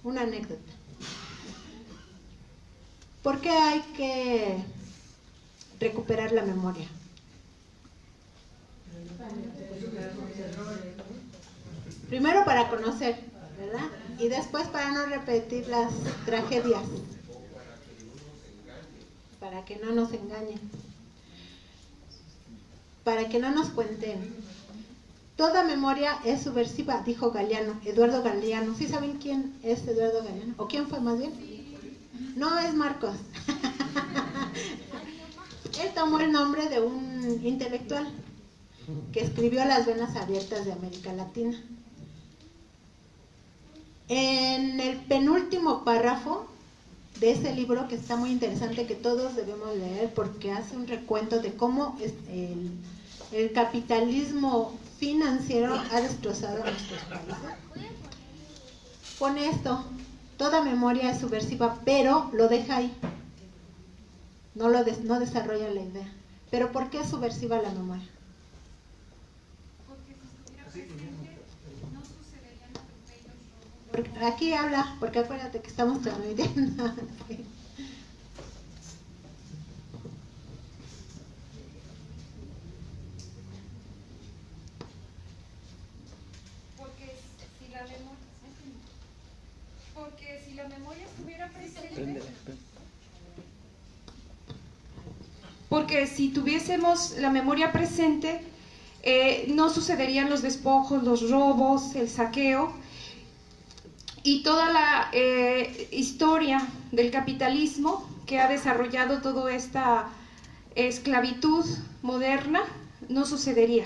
una anécdota. ¿Por qué hay que recuperar la memoria? Primero para conocer, ¿verdad? Y después para no repetir las tragedias, para que no nos engañen, para que no nos cuenten. Toda memoria es subversiva, dijo Galeano, Eduardo Galeano. ¿Sí saben quién es Eduardo Galeano? ¿O quién fue más bien? No, es Marcos. Él tomó el nombre de un intelectual que escribió Las venas abiertas de América Latina. En el penúltimo párrafo de ese libro, que está muy interesante, que todos debemos leer porque hace un recuento de cómo el capitalismo financiero ha destrozado a nuestros países. Pone esto, toda memoria es subversiva, pero lo deja ahí. No desarrolla la idea. ¿Pero por qué es subversiva la memoria?
Porque si estuviera presente, no sucederían atropellos, robos.
Porque aquí habla, porque acuérdate que estamos transmitiendo.
Porque si la memoria estuviera presente, porque si tuviésemos la memoria presente, no sucederían los despojos, los robos, el saqueo y toda la historia del capitalismo que ha desarrollado toda esta esclavitud moderna no sucedería.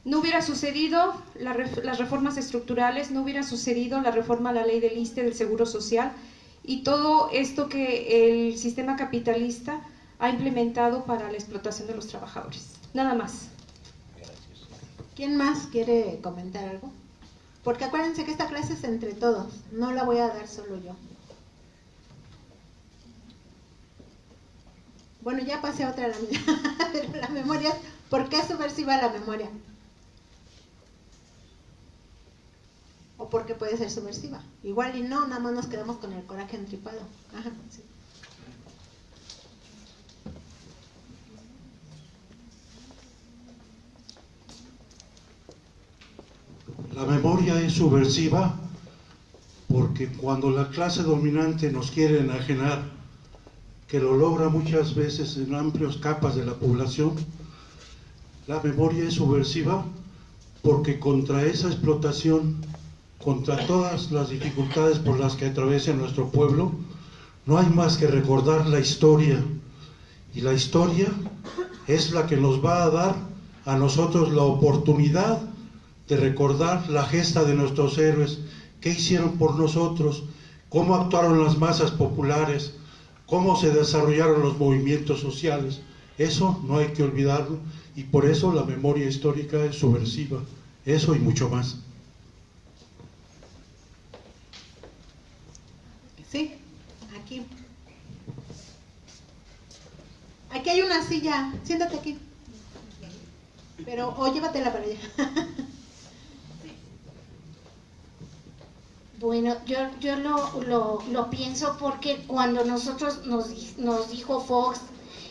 No hubiera sucedido las reformas estructurales, no hubiera sucedido la reforma a la ley del ISSSTE, del Seguro Social, y todo esto que el sistema capitalista ha implementado para la explotación de los trabajadores. Nada más.
¿Quién más quiere comentar algo? Porque acuérdense que esta clase es entre todos, no la voy a dar solo yo. Bueno, ya pasé a otra la memoria. ¿Por qué es subversiva la memoria? ¿O por qué puede ser subversiva? Igual y no, nada más nos quedamos con el coraje entripado. Ajá, sí.
La memoria es subversiva porque cuando la clase dominante nos quiere enajenar, que lo logra muchas veces en amplias capas de la población, la memoria es subversiva porque contra esa explotación, contra todas las dificultades por las que atraviesa nuestro pueblo, no hay más que recordar la historia. Y la historia es la que nos va a dar a nosotros la oportunidad de recordar la gesta de nuestros héroes, qué hicieron por nosotros, cómo actuaron las masas populares, cómo se desarrollaron los movimientos sociales. Eso no hay que olvidarlo, y por eso la memoria histórica es subversiva. Eso y mucho más.
Sí, aquí. Aquí hay una silla, siéntate aquí. Pero, o llévatela para allá.
Bueno, yo lo pienso porque cuando nosotros nos dijo Fox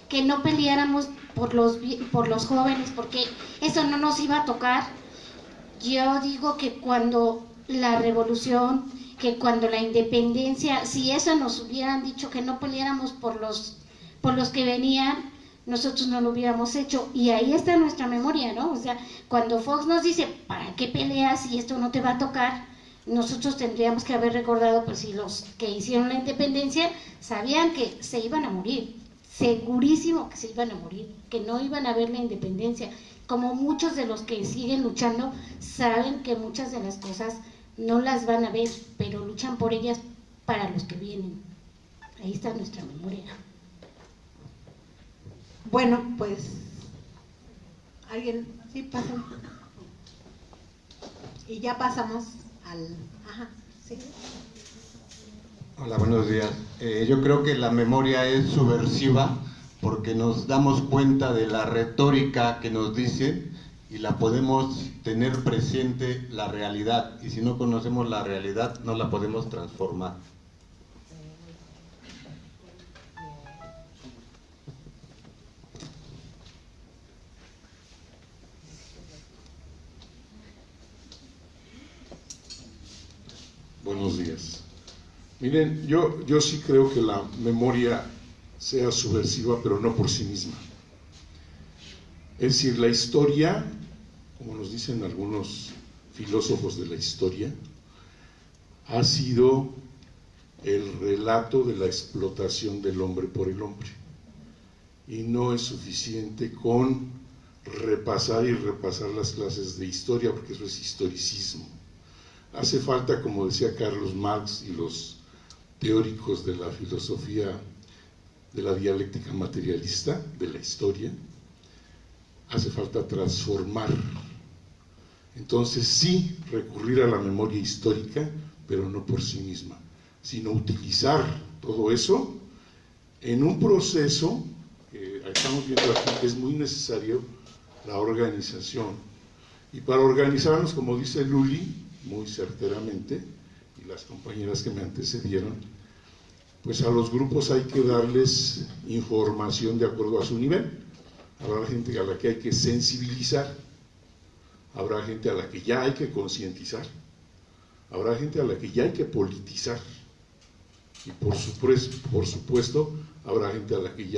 que no peleáramos por los jóvenes, porque eso no nos iba a tocar, yo digo que cuando la revolución, que cuando la independencia, si eso nos hubieran dicho que no peleáramos por los que venían, nosotros no lo hubiéramos hecho. Y ahí está nuestra memoria, ¿no? O sea, cuando Fox nos dice, ¿para qué peleas si esto no te va a tocar? Nosotros tendríamos que haber recordado, pues si los que hicieron la independencia sabían que se iban a morir, segurísimo que se iban a morir, que no iban a ver la independencia, como muchos de los que siguen luchando saben que muchas de las cosas no las van a ver, pero luchan por ellas para los que vienen. Ahí está nuestra memoria.
Bueno, pues, alguien, sí, pasen. Y ya pasamos al... Ajá, sí.
Hola, buenos días. Yo creo que la memoria es subversiva porque nos damos cuenta de la retórica que nos dice y la podemos tener presente la realidad. Y si no conocemos la realidad, no la podemos transformar.
Buenos días. Miren, yo sí creo que la memoria sea subversiva, pero no por sí misma. Es decir, la historia, como nos dicen algunos filósofos de la historia, ha sido el relato de la explotación del hombre por el hombre. Y no es suficiente con repasar y repasar las clases de historia, porque eso es historicismo. Hace falta, como decía Carlos Marx y los teóricos de la filosofía de la dialéctica materialista de la historia, hace falta transformar Entonces sí, recurrir a la memoria histórica, pero no por sí misma, sino utilizar todo eso en un proceso que estamos viendo aquí que es muy necesario, la organización. Y para organizarnos, como dice Luli, muy certeramente, y las compañeras que me antecedieron, pues a los grupos hay que darles información de acuerdo a su nivel. Habrá gente a la que hay que sensibilizar, habrá gente a la que ya hay que concientizar, habrá gente a la que ya hay que politizar, y por supuesto habrá gente a la que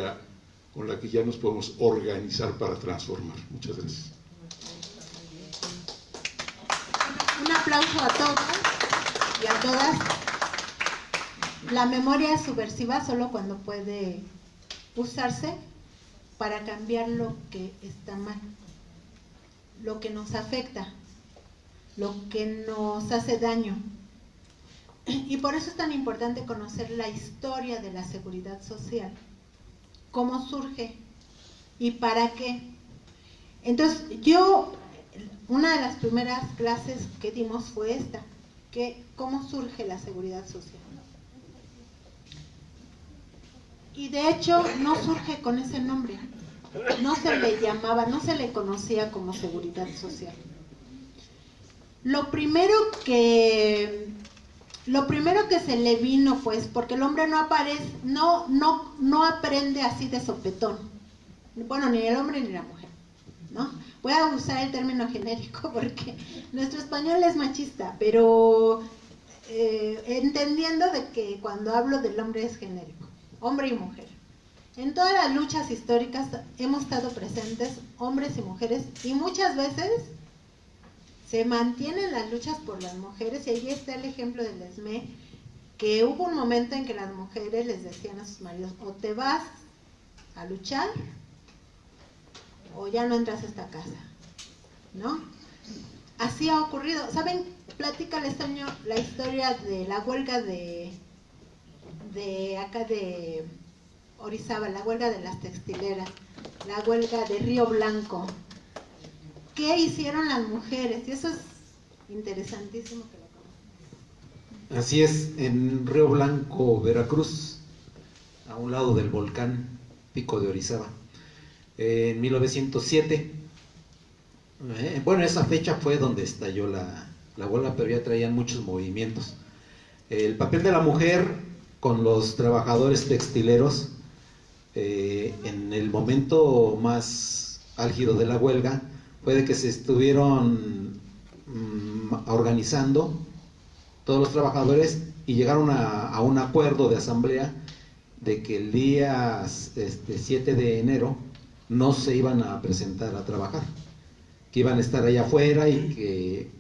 con la que ya nos podemos organizar para transformar. Muchas gracias.
Un aplauso a todos y a todas. La memoria es subversiva solo cuando puede usarse para cambiar lo que está mal, lo que nos afecta, lo que nos hace daño. Y por eso es tan importante conocer la historia de la seguridad social, cómo surge y para qué. Entonces, una de las primeras clases que dimos fue esta, que cómo surge la seguridad social. Y de hecho no surge con ese nombre, no se le llamaba, no se le conocía como seguridad social. Lo primero que se le vino, pues, porque el hombre no aprende así de sopetón, bueno, ni el hombre ni la mujer, ¿no? Voy a usar el término genérico porque nuestro español es machista, pero entendiendo de que cuando hablo del hombre es genérico, hombre y mujer. En todas las luchas históricas hemos estado presentes hombres y mujeres, y muchas veces se mantienen las luchas por las mujeres, y ahí está el ejemplo del ESME, que hubo un momento en que las mujeres les decían a sus maridos, o te vas a luchar, o ya no entras a esta casa, ¿no? Así ha ocurrido. ¿Saben? Platícale este año la historia de la huelga de acá de Orizaba, la huelga de las textileras, la huelga de Río Blanco. ¿Qué hicieron las mujeres? Y eso es interesantísimo que lo conozcan.
Así es, en Río Blanco, Veracruz, a un lado del volcán Pico de Orizaba, en 1907. Bueno, esa fecha fue donde estalló la huelga, pero ya traían muchos movimientos. El papel de la mujer con los trabajadores textileros en el momento más álgido de la huelga fue de que se estuvieron organizando todos los trabajadores y llegaron a un acuerdo de asamblea de que el día 7 de enero no se iban a presentar a trabajar, que iban a estar allá afuera y que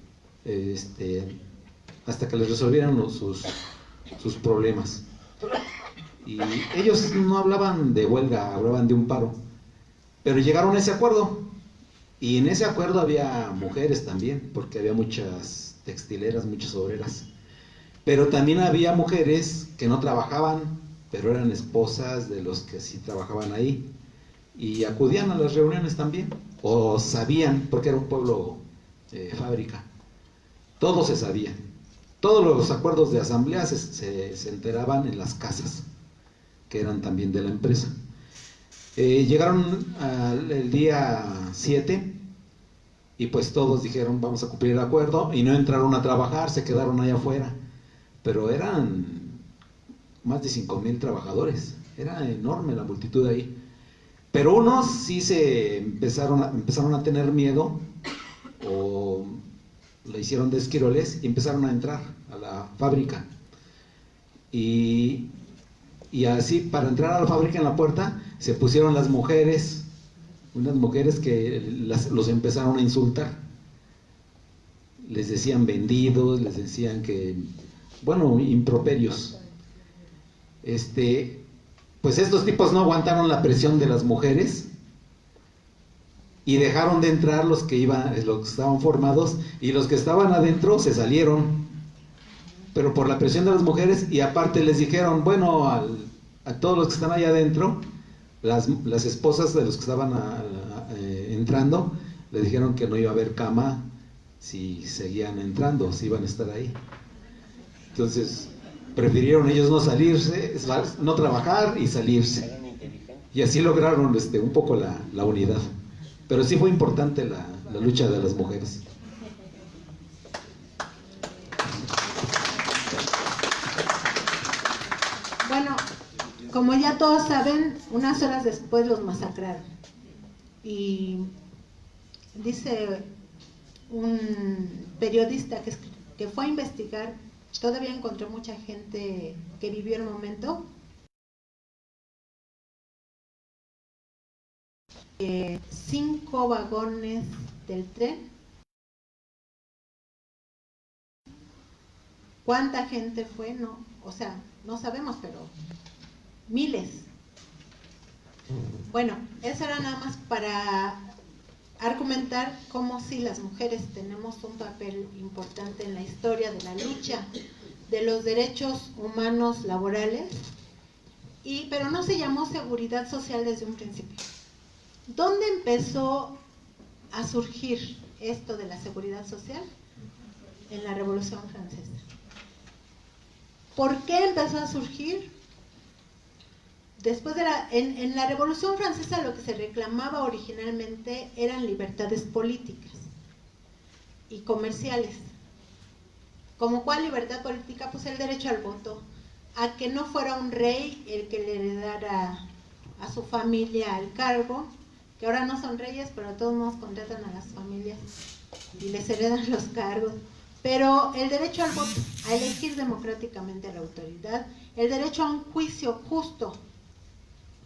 hasta que les resolvieran sus problemas. Y ellos no hablaban de huelga, hablaban de un paro, pero llegaron a ese acuerdo, y en ese acuerdo había mujeres también, porque había muchas textileras, muchas obreras, pero también había mujeres que no trabajaban, pero eran esposas de los que sí trabajaban ahí, y acudían a las reuniones también, o sabían, porque era un pueblo fábrica, todo se sabía, todos los acuerdos de asamblea se enteraban en las casas, que eran también de la empresa. Llegaron el día 7 y pues todos dijeron vamos a cumplir el acuerdo, y no entraron a trabajar, se quedaron allá afuera, pero eran más de 5,000 trabajadores, era enorme la multitud ahí. Pero unos sí se empezaron a tener miedo, o le hicieron de esquiroles y empezaron a entrar a la fábrica. Y así, para entrar a la fábrica, en la puerta se pusieron las mujeres, unas mujeres que los empezaron a insultar. Les decían vendidos, les decían que, bueno, improperios. Pues estos tipos no aguantaron la presión de las mujeres y dejaron de entrar los que estaban formados, y los que estaban adentro se salieron, pero por la presión de las mujeres. Y aparte les dijeron, bueno, a todos los que están allá adentro, las esposas de los que estaban entrando, les dijeron que no iba a haber cama si seguían entrando, si iban a estar ahí. Entonces, prefirieron ellos no salirse, no trabajar y salirse. Y así lograron un poco la unidad. Pero sí fue importante la lucha de las mujeres.
Bueno, como ya todos saben, unas horas después los masacraron. Y dice un periodista que fue a investigar, todavía encontró mucha gente que vivió el momento. 5 vagones del tren. ¿Cuánta gente fue? No, o sea, no sabemos, pero miles. Bueno, eso era nada más para argumentar cómo sí las mujeres tenemos un papel importante en la historia de la lucha de los derechos humanos laborales, pero no se llamó seguridad social desde un principio. ¿Dónde empezó a surgir esto de la seguridad social? En la Revolución Francesa. ¿Por qué empezó a surgir? Después en la Revolución Francesa lo que se reclamaba originalmente eran libertades políticas y comerciales. ¿Como cuál libertad política? Pues el derecho al voto, a que no fuera un rey el que le heredara a su familia el cargo, que ahora no son reyes, pero de todos modos contratan a las familias y les heredan los cargos. Pero el derecho al voto, a elegir democráticamente a la autoridad, el derecho a un juicio justo,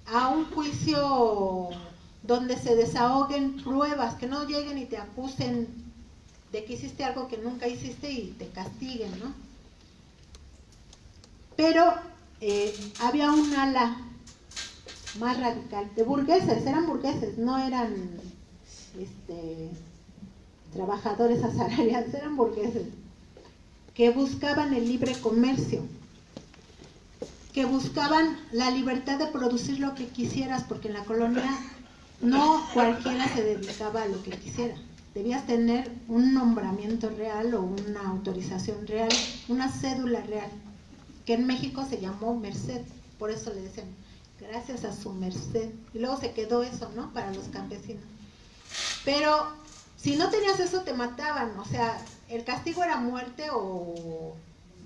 a un juicio donde se desahoguen pruebas, que no lleguen y te acusen de que hiciste algo que nunca hiciste y te castiguen, ¿no? Pero había un ala más radical, de burgueses, eran burgueses, no eran trabajadores asalariados, eran burgueses, que buscaban el libre comercio, que buscaban la libertad de producir lo que quisieras, porque en la colonia no cualquiera se dedicaba a lo que quisiera. Debías tener un nombramiento real o una autorización real, una cédula real, que en México se llamó merced, por eso le decían, gracias a su merced. Y luego se quedó eso, ¿no?, para los campesinos. Pero si no tenías eso te mataban, o sea, el castigo era muerte o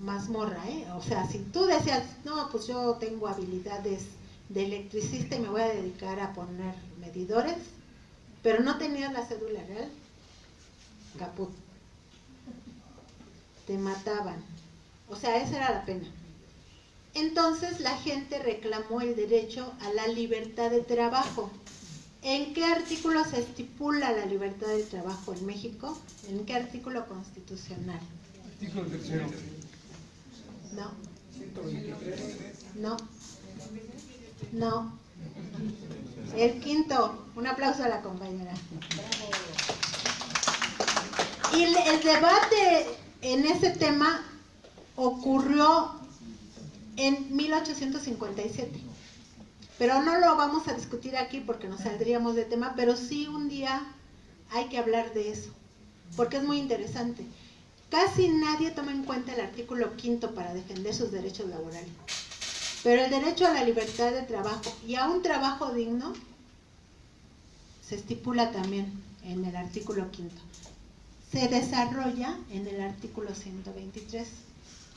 mazmorra, ¿eh? O sea, si tú decías, no, pues yo tengo habilidades de electricista y me voy a dedicar a poner medidores, pero no tenías la cédula real, caput, te mataban. O sea, esa era la pena. Entonces la gente reclamó el derecho a la libertad de trabajo. ¿En qué artículo se estipula la libertad de trabajo en México? ¿En qué artículo constitucional?
Artículo 3.
No.
123.
No. No. El quinto. Un aplauso a la compañera. Y el debate en ese tema ocurrió en 1857. Pero no lo vamos a discutir aquí porque nos saldríamos de tema, pero sí un día hay que hablar de eso, porque es muy interesante. Casi nadie toma en cuenta el artículo 5 para defender sus derechos laborales, pero el derecho a la libertad de trabajo y a un trabajo digno se estipula también en el artículo 5. Se desarrolla en el artículo 123,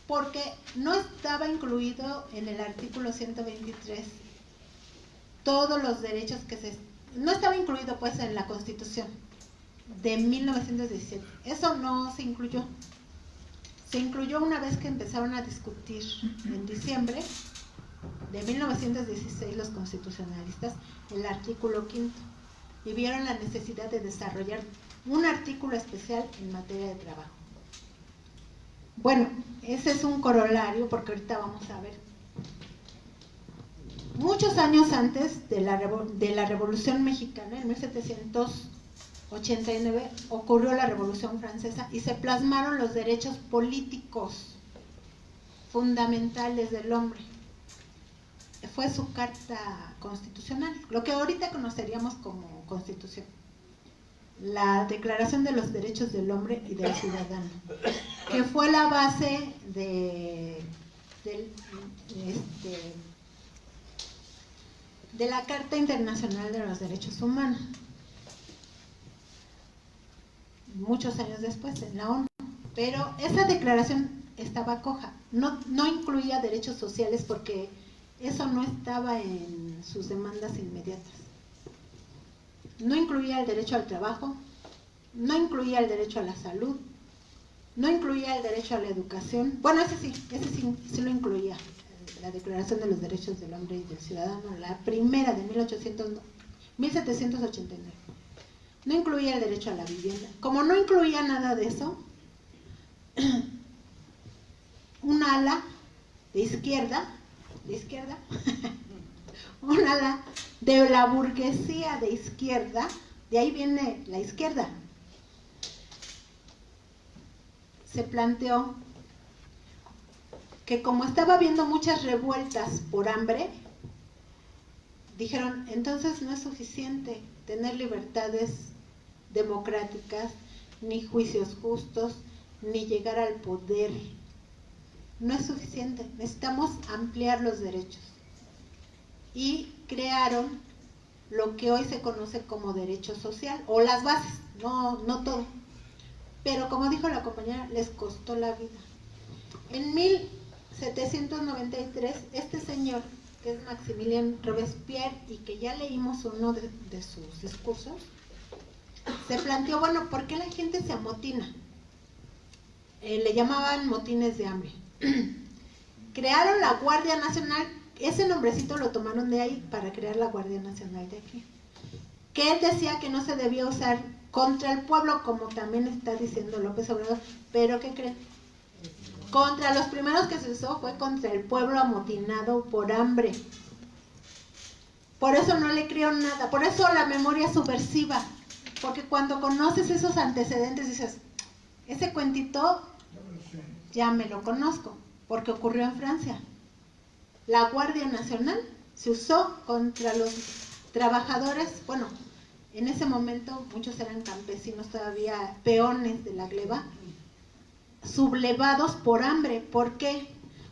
porque no estaba incluido en el artículo 123 todos los derechos no estaba incluido pues en la Constitución de 1917. Eso no se incluyó. Se incluyó una vez que empezaron a discutir en diciembre de 1916 los constitucionalistas el artículo 5 y vieron la necesidad de desarrollar un artículo especial en materia de trabajo. Bueno, ese es un corolario porque ahorita vamos a ver. Muchos años antes de la Revolución Mexicana, en 1789, ocurrió la Revolución Francesa y se plasmaron los derechos políticos fundamentales del hombre. Fue su carta constitucional, lo que ahorita conoceríamos como Constitución. la Declaración de los Derechos del Hombre y del Ciudadano, que fue la base de la Carta Internacional de los Derechos Humanos, muchos años después en la ONU. Pero esa declaración estaba coja, no incluía derechos sociales porque eso no estaba en sus demandas inmediatas. No incluía el derecho al trabajo, no incluía el derecho a la salud, no incluía el derecho a la educación. Bueno, ese sí lo incluía, la Declaración de los Derechos del Hombre y del Ciudadano, la primera de 1789. No incluía el derecho a la vivienda. Como no incluía nada de eso, un ala de izquierda, un ala de la burguesía de izquierda, de ahí viene la izquierda, se planteó que como estaba habiendo muchas revueltas por hambre, dijeron, entonces no es suficiente tener libertades democráticas, ni juicios justos, ni llegar al poder. No es suficiente, necesitamos ampliar los derechos. Y crearon lo que hoy se conoce como derecho social, o las bases, no todo. Pero como dijo la compañera, les costó la vida. En 1793, este señor, que es Maximilien Robespierre, y que ya leímos uno de sus discursos, se planteó, bueno, ¿por qué la gente se amotina? Le llamaban motines de hambre. Crearon la Guardia Nacional, ese nombrecito lo tomaron de ahí para crear la Guardia Nacional de aquí, que él decía que no se debía usar contra el pueblo, como también está diciendo López Obrador, pero ¿qué creen? Contra los primeros que se usó fue contra el pueblo amotinado por hambre. Por eso no le creo nada, por eso la memoria subversiva, porque cuando conoces esos antecedentes dices, ese cuentito ya me lo conozco, porque ocurrió en Francia. La Guardia Nacional se usó contra los trabajadores, bueno, en ese momento muchos eran campesinos todavía, peones de la gleba, sublevados por hambre. ¿Por qué?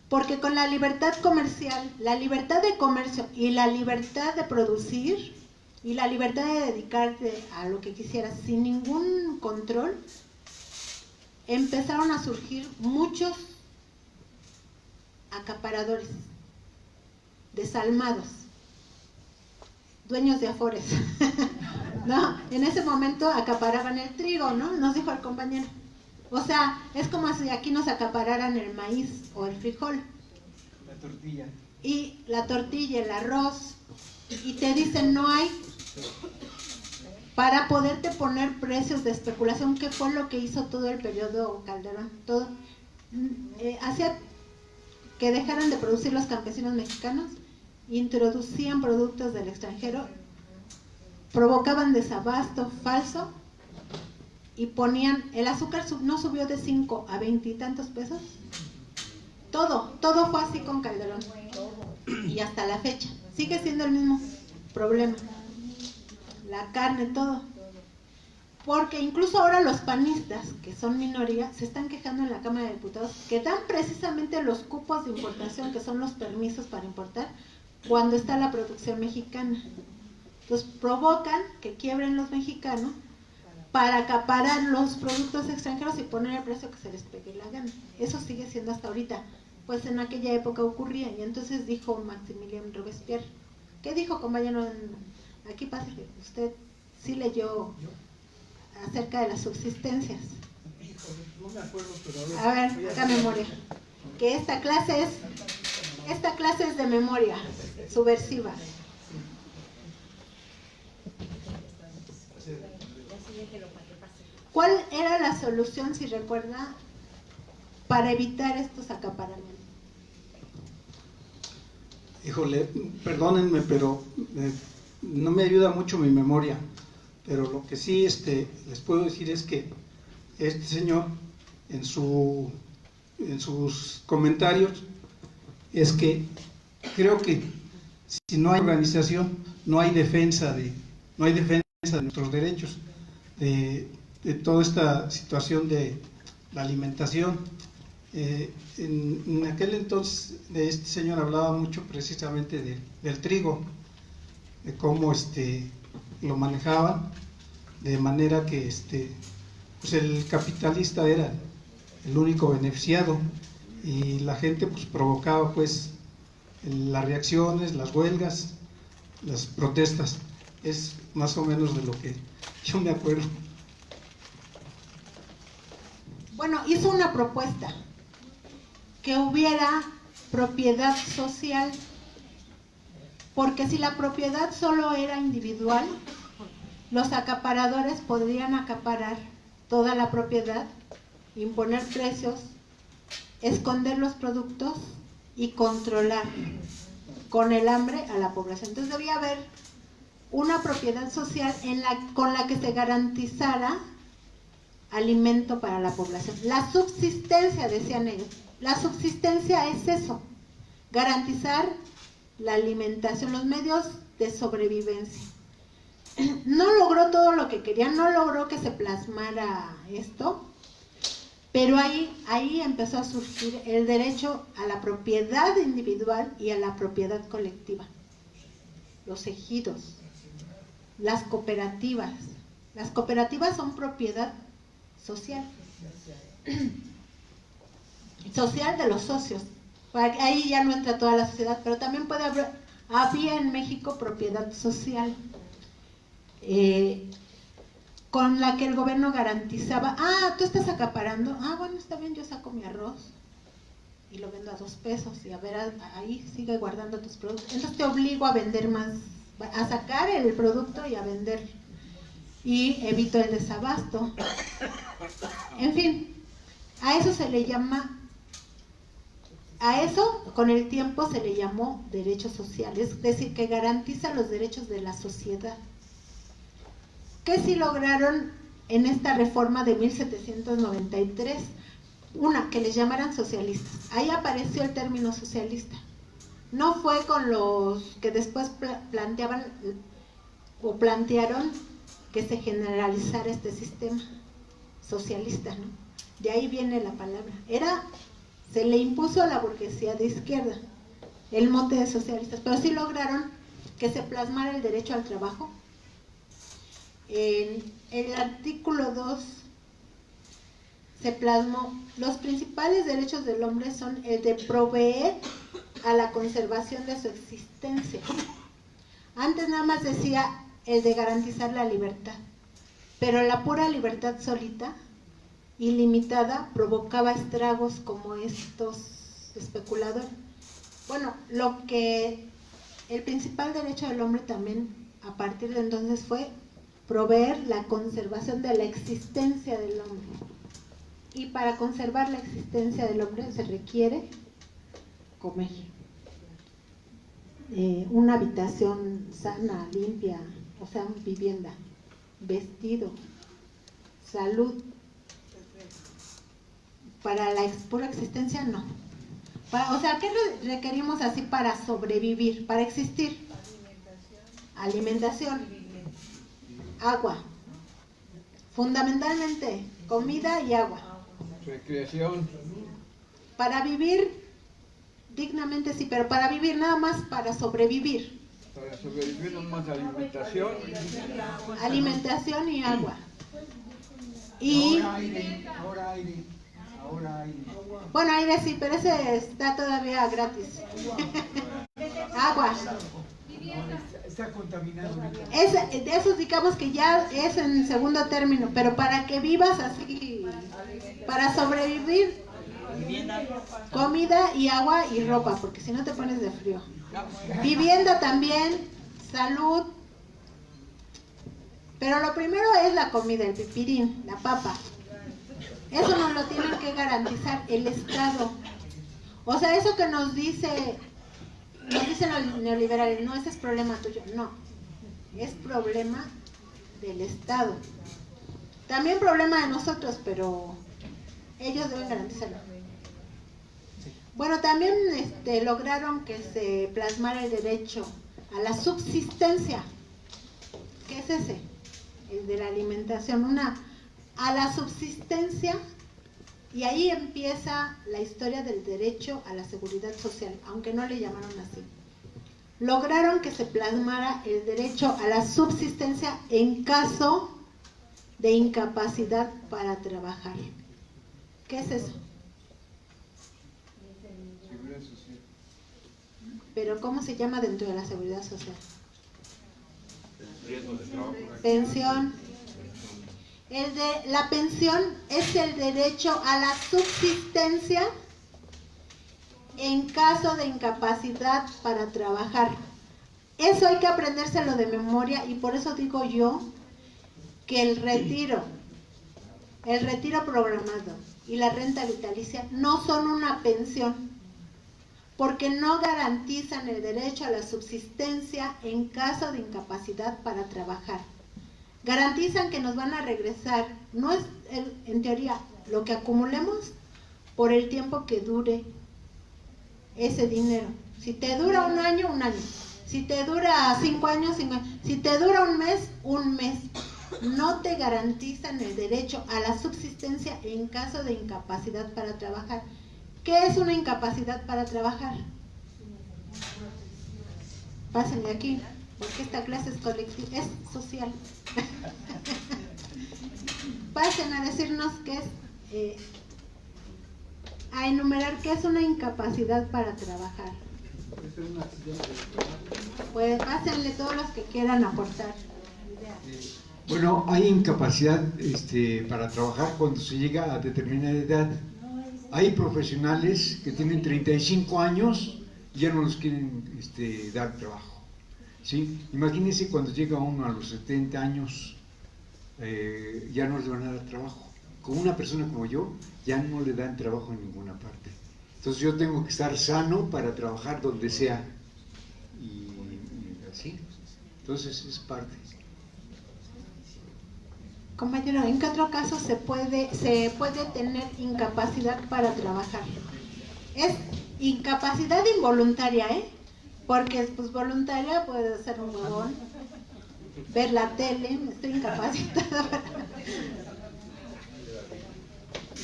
Porque con la libertad comercial, la libertad de comercio y la libertad de producir y la libertad de dedicarte a lo que quisieras sin ningún control, empezaron a surgir muchos acaparadores, desalmados, dueños de afores. ¿No? En ese momento acaparaban el trigo, ¿no? Nos dijo el compañero. O sea, es como si aquí nos acapararan el maíz o el frijol.
La tortilla.
Y la tortilla, el arroz. Y te dicen, no hay. Para poderte poner precios de especulación, que fue lo que hizo todo el periodo Calderón. Todo hacía que dejaran de producir los campesinos mexicanos, introducían productos del extranjero, provocaban desabasto falso y ponían, el azúcar no subió de 5 a 20 y tantos pesos. Todo fue así con Calderón. Y hasta la fecha sigue siendo el mismo problema. La carne, todo. Porque incluso ahora los panistas, que son minoría, se están quejando en la Cámara de Diputados que dan precisamente los cupos de importación, que son los permisos para importar, cuando está la producción mexicana. Entonces provocan que quiebren los mexicanos para acaparar los productos extranjeros y poner el precio que se les pegue la gana. Eso sigue siendo hasta ahorita. Pues en aquella época ocurría. Y entonces dijo Maximilien Robespierre. ¿Qué dijo, compañero? Aquí pasa que usted sí leyó acerca de las subsistencias.
No me acuerdo, pero
a ver, acá memoria. Que esta clase es de memoria subversiva. ¿Cuál era la solución, si recuerda, para evitar estos acaparamientos?
Híjole, perdónenme, pero no me ayuda mucho mi memoria. Pero lo que sí les puedo decir es que este señor, en sus comentarios, es que creo que si no hay organización, no hay defensa de nuestros derechos. de toda esta situación de la alimentación. En aquel entonces este señor hablaba mucho precisamente del trigo, de cómo lo manejaban, de manera que pues el capitalista era el único beneficiado y la gente pues provocaba pues las reacciones, las huelgas, las protestas. Es más o menos de lo que yo me acuerdo.
Bueno, hizo una propuesta, que hubiera propiedad social, porque si la propiedad solo era individual, los acaparadores podrían acaparar toda la propiedad, imponer precios, esconder los productos y controlar con el hambre a la población. Entonces debía haber una propiedad social con la que se garantizara alimento para la población. La subsistencia, decían ellos, la subsistencia es eso, garantizar la alimentación, los medios de sobrevivencia. No logró todo lo que querían, no logró que se plasmara esto, pero ahí empezó a surgir el derecho a la propiedad individual y a la propiedad colectiva. Los ejidos, las cooperativas. Las cooperativas son propiedad social. Social de los socios. Ahí ya no entra toda la sociedad, pero también había en México propiedad social, con la que el gobierno garantizaba, tú estás acaparando, bueno, está bien, yo saco mi arroz y lo vendo a 2 pesos y a ver, ahí sigue guardando tus productos, entonces te obligo a vender más, a sacar el producto y a vender, y evito el desabasto. En fin, a eso se le llama, a eso con el tiempo se le llamó derecho social, es decir, que garantiza los derechos de la sociedad. ¿Qué sí lograron en esta reforma de 1793? Una, que les llamaran socialistas. Ahí apareció el término socialista. No fue con los que después plantearon que se generalizara este sistema socialista, ¿no? De ahí viene la palabra. Se le impuso a la burguesía de izquierda el mote de socialistas, pero sí lograron que se plasmara el derecho al trabajo. En el artículo 2 se plasmó: los principales derechos del hombre son el de proveer a la conservación de su existencia. Antes nada más decía el de garantizar la libertad, pero la pura libertad solita, ilimitada, provocaba estragos como estos especuladores. Bueno, el principal derecho del hombre también a partir de entonces fue proveer la conservación de la existencia del hombre. Y para conservar la existencia del hombre se requiere comer, una habitación sana, limpia, o sea, vivienda, vestido, salud. Para la pura existencia no. O sea, ¿qué requerimos así para sobrevivir, para existir? Alimentación. Agua, fundamentalmente comida y agua.
Recreación.
Para vivir dignamente sí, pero para vivir nada más, para sobrevivir.
Para sobrevivir nomás alimentación.
Alimentación y agua. Y
Ahora aire.
Bueno, aire sí, pero ese está todavía gratis. Agua.
Está contaminado.
De esos digamos que ya es en segundo término, pero para que vivas así, para sobrevivir, comida y agua y ropa, porque si no te pones de frío. Vivienda también, salud, pero lo primero es la comida, el pipirín, la papa. Eso nos lo tienen que garantizar el Estado. O sea, eso que nos dicen los neoliberales, no, ese es problema tuyo, no, es problema del Estado. También problema de nosotros, pero ellos deben garantizarlo. Bueno, también lograron que se plasmara el derecho a la subsistencia. ¿Qué es ese? el de la alimentación, a la subsistencia, y ahí empieza la historia del derecho a la seguridad social, aunque no le llamaron así. Lograron que se plasmara el derecho a la subsistencia en caso de incapacidad para trabajar. ¿Qué es eso?
Seguridad social.
Pero ¿cómo se llama dentro de la seguridad social?
Riesgo de trabajo.
Pensión. La pensión es el derecho a la subsistencia en caso de incapacidad para trabajar. Eso hay que aprendérselo de memoria, y por eso digo yo que el retiro programado y la renta vitalicia no son una pensión, porque no garantizan el derecho a la subsistencia en caso de incapacidad para trabajar. Garantizan que nos van a regresar, no es en teoría lo que acumulemos por el tiempo que dure ese dinero. Si te dura un año, un año. Si te dura 5 años, 5 años. Si te dura un mes. No te garantizan el derecho a la subsistencia en caso de incapacidad para trabajar. ¿Qué es una incapacidad para trabajar? Pásenle aquí, porque esta clase es colectiva, es social. Pasen a decirnos qué es, a enumerar qué es una incapacidad para trabajar. Pues pásenle todos los que quieran aportar.
Bueno, hay incapacidad para trabajar cuando se llega a determinada edad. Hay profesionales que tienen 35 años y ya no los quieren dar trabajo. ¿Sí? Imagínense cuando llega uno a los 70 años, ya no les van a dar trabajo. Con una persona como yo, ya no le dan trabajo en ninguna parte. Entonces yo tengo que estar sano para trabajar donde sea. Y así. Entonces es parte.
Compañero, ¿en qué otro caso se puede tener incapacidad para trabajar? Es incapacidad involuntaria, porque pues voluntaria puede ser un huevón, ver la tele, estoy incapacitada.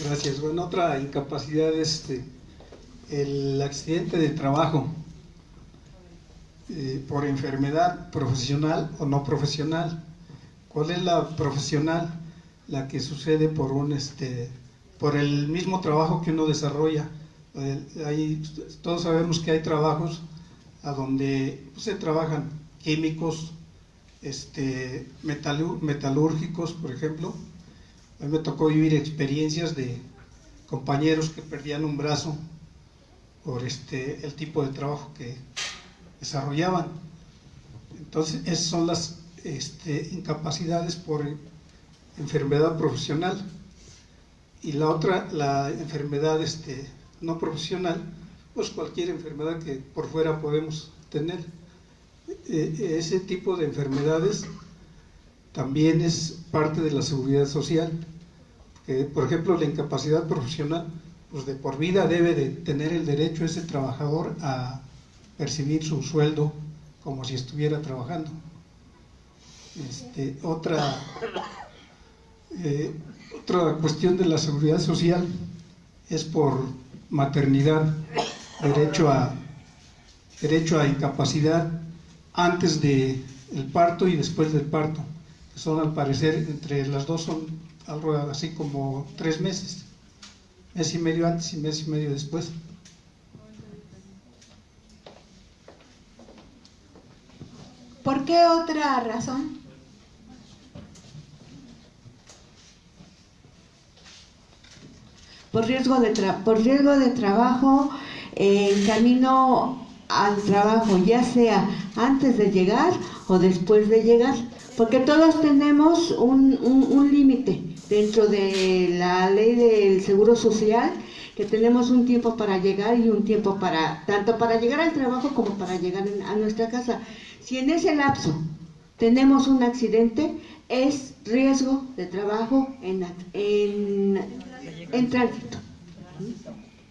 Gracias. Bueno, otra incapacidad es el accidente de trabajo por enfermedad profesional o no profesional. ¿Cuál es la profesional? La que sucede por el mismo trabajo que uno desarrolla. Todos sabemos que hay trabajos a donde se trabajan químicos, metalúrgicos, por ejemplo. A mí me tocó vivir experiencias de compañeros que perdían un brazo por el tipo de trabajo que desarrollaban. Entonces, esas son las incapacidades por enfermedad profesional. Y la otra, la enfermedad no profesional, pues cualquier enfermedad que por fuera podemos tener. Ese tipo de enfermedades también es parte de la seguridad social. Por ejemplo, la incapacidad profesional, pues de por vida debe de tener el derecho ese trabajador a percibir su sueldo como si estuviera trabajando. Otra cuestión de la seguridad social es por maternidad, derecho a incapacidad antes del parto y después del parto, que son, al parecer, entre las dos son algo así como 3 meses, mes y medio antes y mes y medio después.
¿Por qué otra razón?
Por riesgo de trabajo, en camino al trabajo, ya sea antes de llegar o después de llegar, porque todos tenemos un límite dentro de la ley del Seguro Social, que tenemos un tiempo para llegar y un tiempo tanto para llegar al trabajo como para llegar a nuestra casa. Si en ese lapso tenemos un accidente, es riesgo de trabajo en tránsito.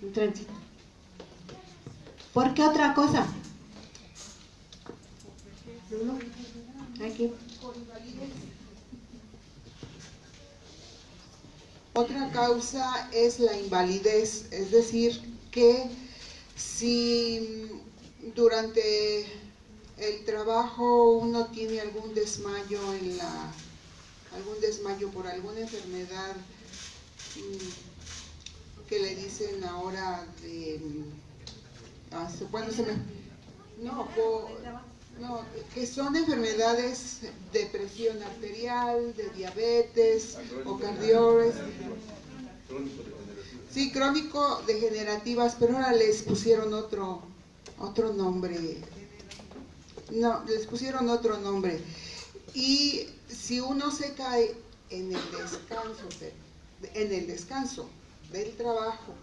En tránsito.
¿Por qué otra cosa? Aquí.
Otra causa es la invalidez, es decir, que si durante el trabajo uno tiene algún desmayo por alguna enfermedad que le dicen ahora que son enfermedades de presión arterial, de diabetes o cardiores, sí, crónico-degenerativas, pero ahora les pusieron otro nombre. No, les pusieron otro nombre. Y si uno se cae en el descanso del trabajo,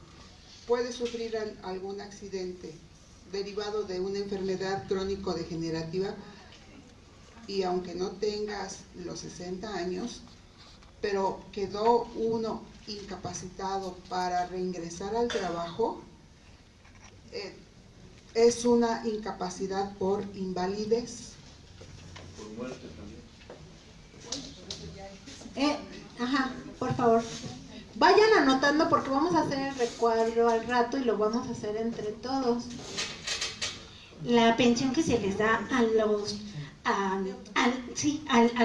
puede sufrir algún accidente derivado de una enfermedad crónico-degenerativa, y aunque no tengas los 60 años, pero quedó uno incapacitado para reingresar al trabajo, es una incapacidad por invalidez.
Por muerte
también. Por favor. Vayan anotando porque vamos a hacer el recuadro al rato y lo vamos a hacer entre todos.
La pensión que se les da a los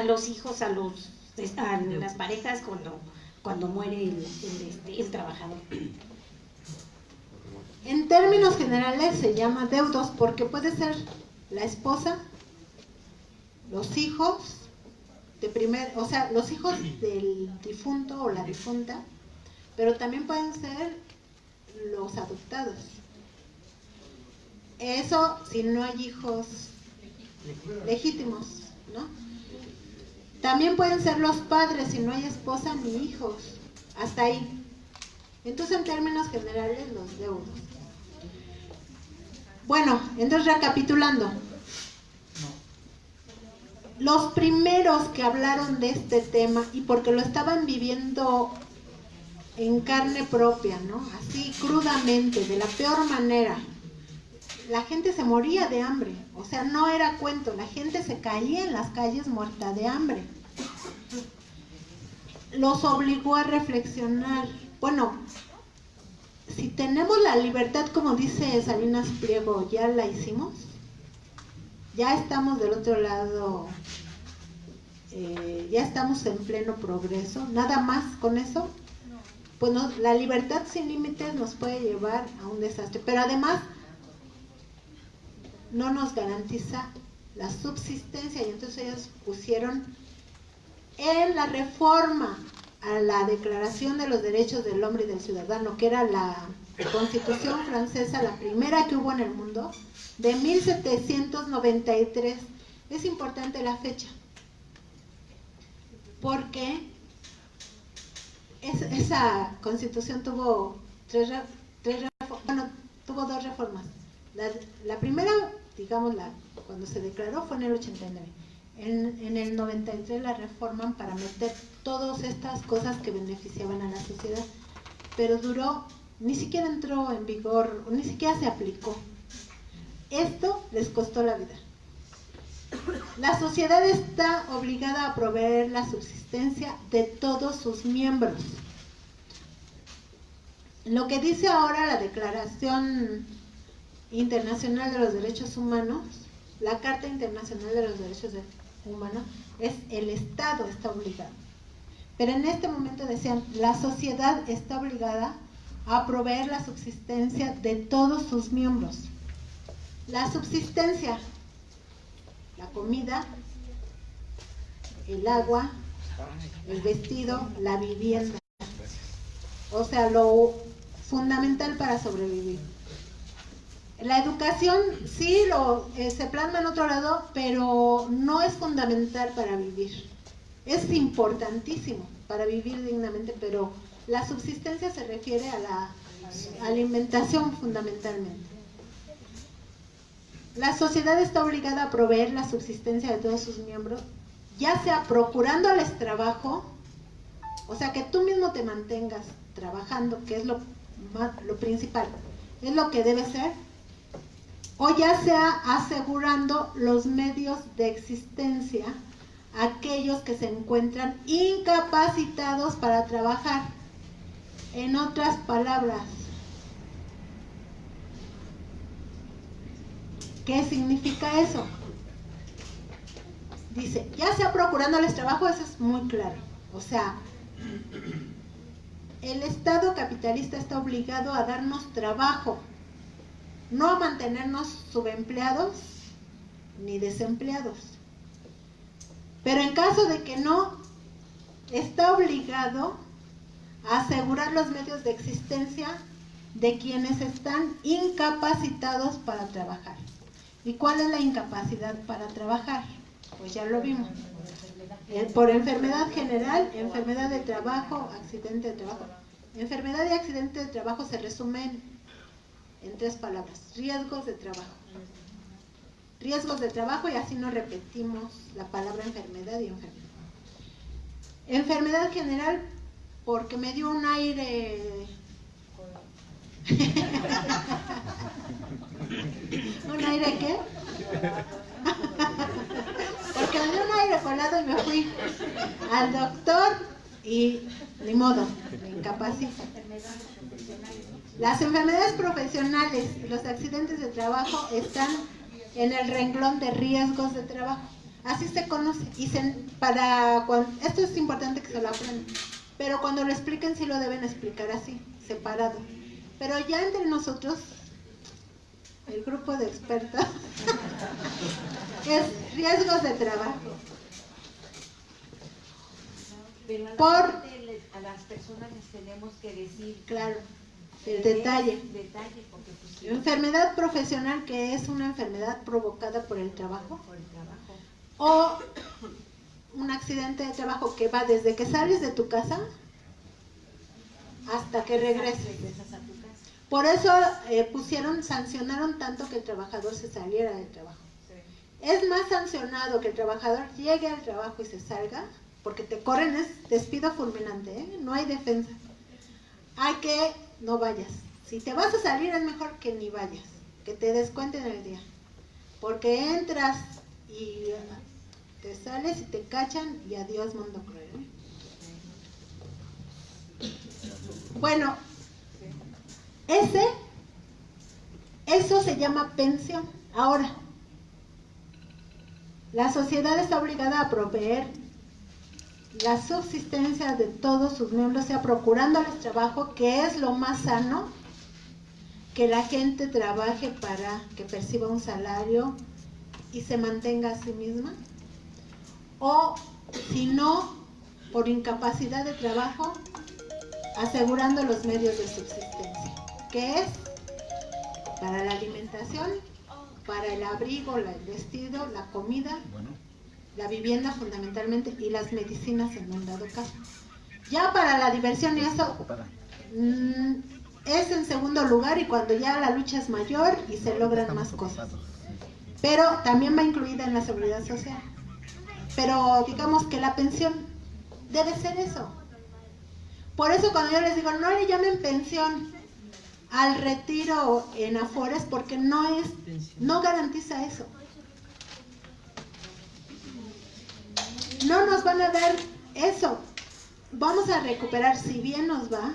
los hijos, a las parejas cuando muere el trabajador.
En términos generales se llama deudos porque puede ser la esposa, los hijos los hijos del difunto o la difunta, pero también pueden ser los adoptados. Eso si no hay hijos legítimos, ¿no? También pueden ser los padres si no hay esposa ni hijos, hasta ahí. Entonces, en términos generales, los deudos. Bueno, entonces recapitulando. Los primeros que hablaron de este tema, y porque lo estaban viviendo en carne propia, ¿no? Así crudamente, de la peor manera. La gente se moría de hambre, o sea, no era cuento, la gente se caía en las calles muerta de hambre. Los obligó a reflexionar. Bueno, si tenemos la libertad, como dice Salinas Pliego, ya la hicimos, ya estamos del otro lado, ya estamos en pleno progreso, nada más con eso, pues no, la libertad sin límites nos puede llevar a un desastre, pero además no nos garantiza la subsistencia, y entonces ellos pusieron en la reforma a la Declaración de los Derechos del Hombre y del Ciudadano, que era la Constitución francesa, la primera que hubo en el mundo, de 1793. Es importante la fecha, porque esa Constitución tuvo tuvo dos reformas. La primera, digamos, cuando se declaró fue en el 89. En el 93 la reforman para meter todas estas cosas que beneficiaban a la sociedad, pero ni siquiera entró en vigor, ni siquiera se aplicó. Esto les costó la vida. La sociedad está obligada a proveer la subsistencia de todos sus miembros. Lo que dice ahora la Declaración Internacional de los Derechos Humanos, la Carta Internacional de los Derechos Humanos, es el Estado está obligado. Pero en este momento decían, la sociedad está obligada a proveer la subsistencia de todos sus miembros. La subsistencia, la comida, el agua, el vestido, la vivienda. O sea, lo fundamental para sobrevivir. La educación sí se plasma en otro lado, pero no es fundamental para vivir. Es importantísimo para vivir dignamente, pero la subsistencia se refiere a la alimentación fundamentalmente. La sociedad está obligada a proveer la subsistencia de todos sus miembros, ya sea procurándoles trabajo, o sea, que tú mismo te mantengas trabajando, que es lo principal, es lo que debe ser, o ya sea asegurando los medios de existencia a aquellos que se encuentran incapacitados para trabajar. En otras palabras, ¿qué significa eso? Dice, ya sea procurándoles trabajo, eso es muy claro. O sea, el Estado capitalista está obligado a darnos trabajo, no a mantenernos subempleados ni desempleados. Pero en caso de que no, está obligado a asegurar los medios de existencia de quienes están incapacitados para trabajar. ¿Y cuál es la incapacidad para trabajar? Pues ya lo vimos. Por enfermedad general, enfermedad de trabajo, accidente de trabajo. Enfermedad y accidente de trabajo se resumen en 3 palabras: riesgos de trabajo. Riesgos de trabajo, y así no repetimos la palabra enfermedad y enfermedad. Enfermedad general, porque me dio un aire... ¿Un aire qué? Porque me dio un aire colado y me fui al doctor y ni modo, me incapacito. Las enfermedades profesionales y los accidentes de trabajo están en el renglón de riesgos de trabajo. Así se conoce. Y esto es importante que se lo aprendan. Pero cuando lo expliquen, sí lo deben explicar así, separado. Pero ya entre nosotros, el grupo de expertos, es riesgos de trabajo.
Pero a las personas les tenemos que decir,
claro, el detalle.
Porque pues, sí.
Enfermedad profesional, que es una enfermedad provocada por el trabajo. O un accidente de trabajo que va desde que sales de tu casa hasta que regreses. Por eso sancionaron tanto que el trabajador se saliera del trabajo. Es más sancionado que el trabajador llegue al trabajo y se salga, porque te corren, es despido fulminante, ¿eh? No hay defensa. Hay que no vayas. Si te vas a salir, es mejor que ni vayas, que te descuenten el día, porque entras y te sales y te cachan y adiós mundo cruel, ¿eh? Bueno, eso se llama pensión. Ahora, la sociedad está obligada a proveer la subsistencia de todos sus miembros, sea procurándoles trabajo, que es lo más sano, que la gente trabaje para que perciba un salario y se mantenga a sí misma, o si no, por incapacidad de trabajo, asegurando los medios de subsistencia, que es para la alimentación, para el abrigo, el vestido, la comida, la vivienda fundamentalmente, y las medicinas en un dado caso. Ya para la diversión y eso es en segundo lugar, y cuando ya la lucha es mayor y se logran más cosas. Pero también va incluida en la seguridad social. Pero digamos que la pensión debe ser eso. Por eso cuando yo les digo, no le llamen pensión al retiro en Afores, porque no garantiza eso. No nos van a dar eso. Vamos a recuperar, si bien nos va,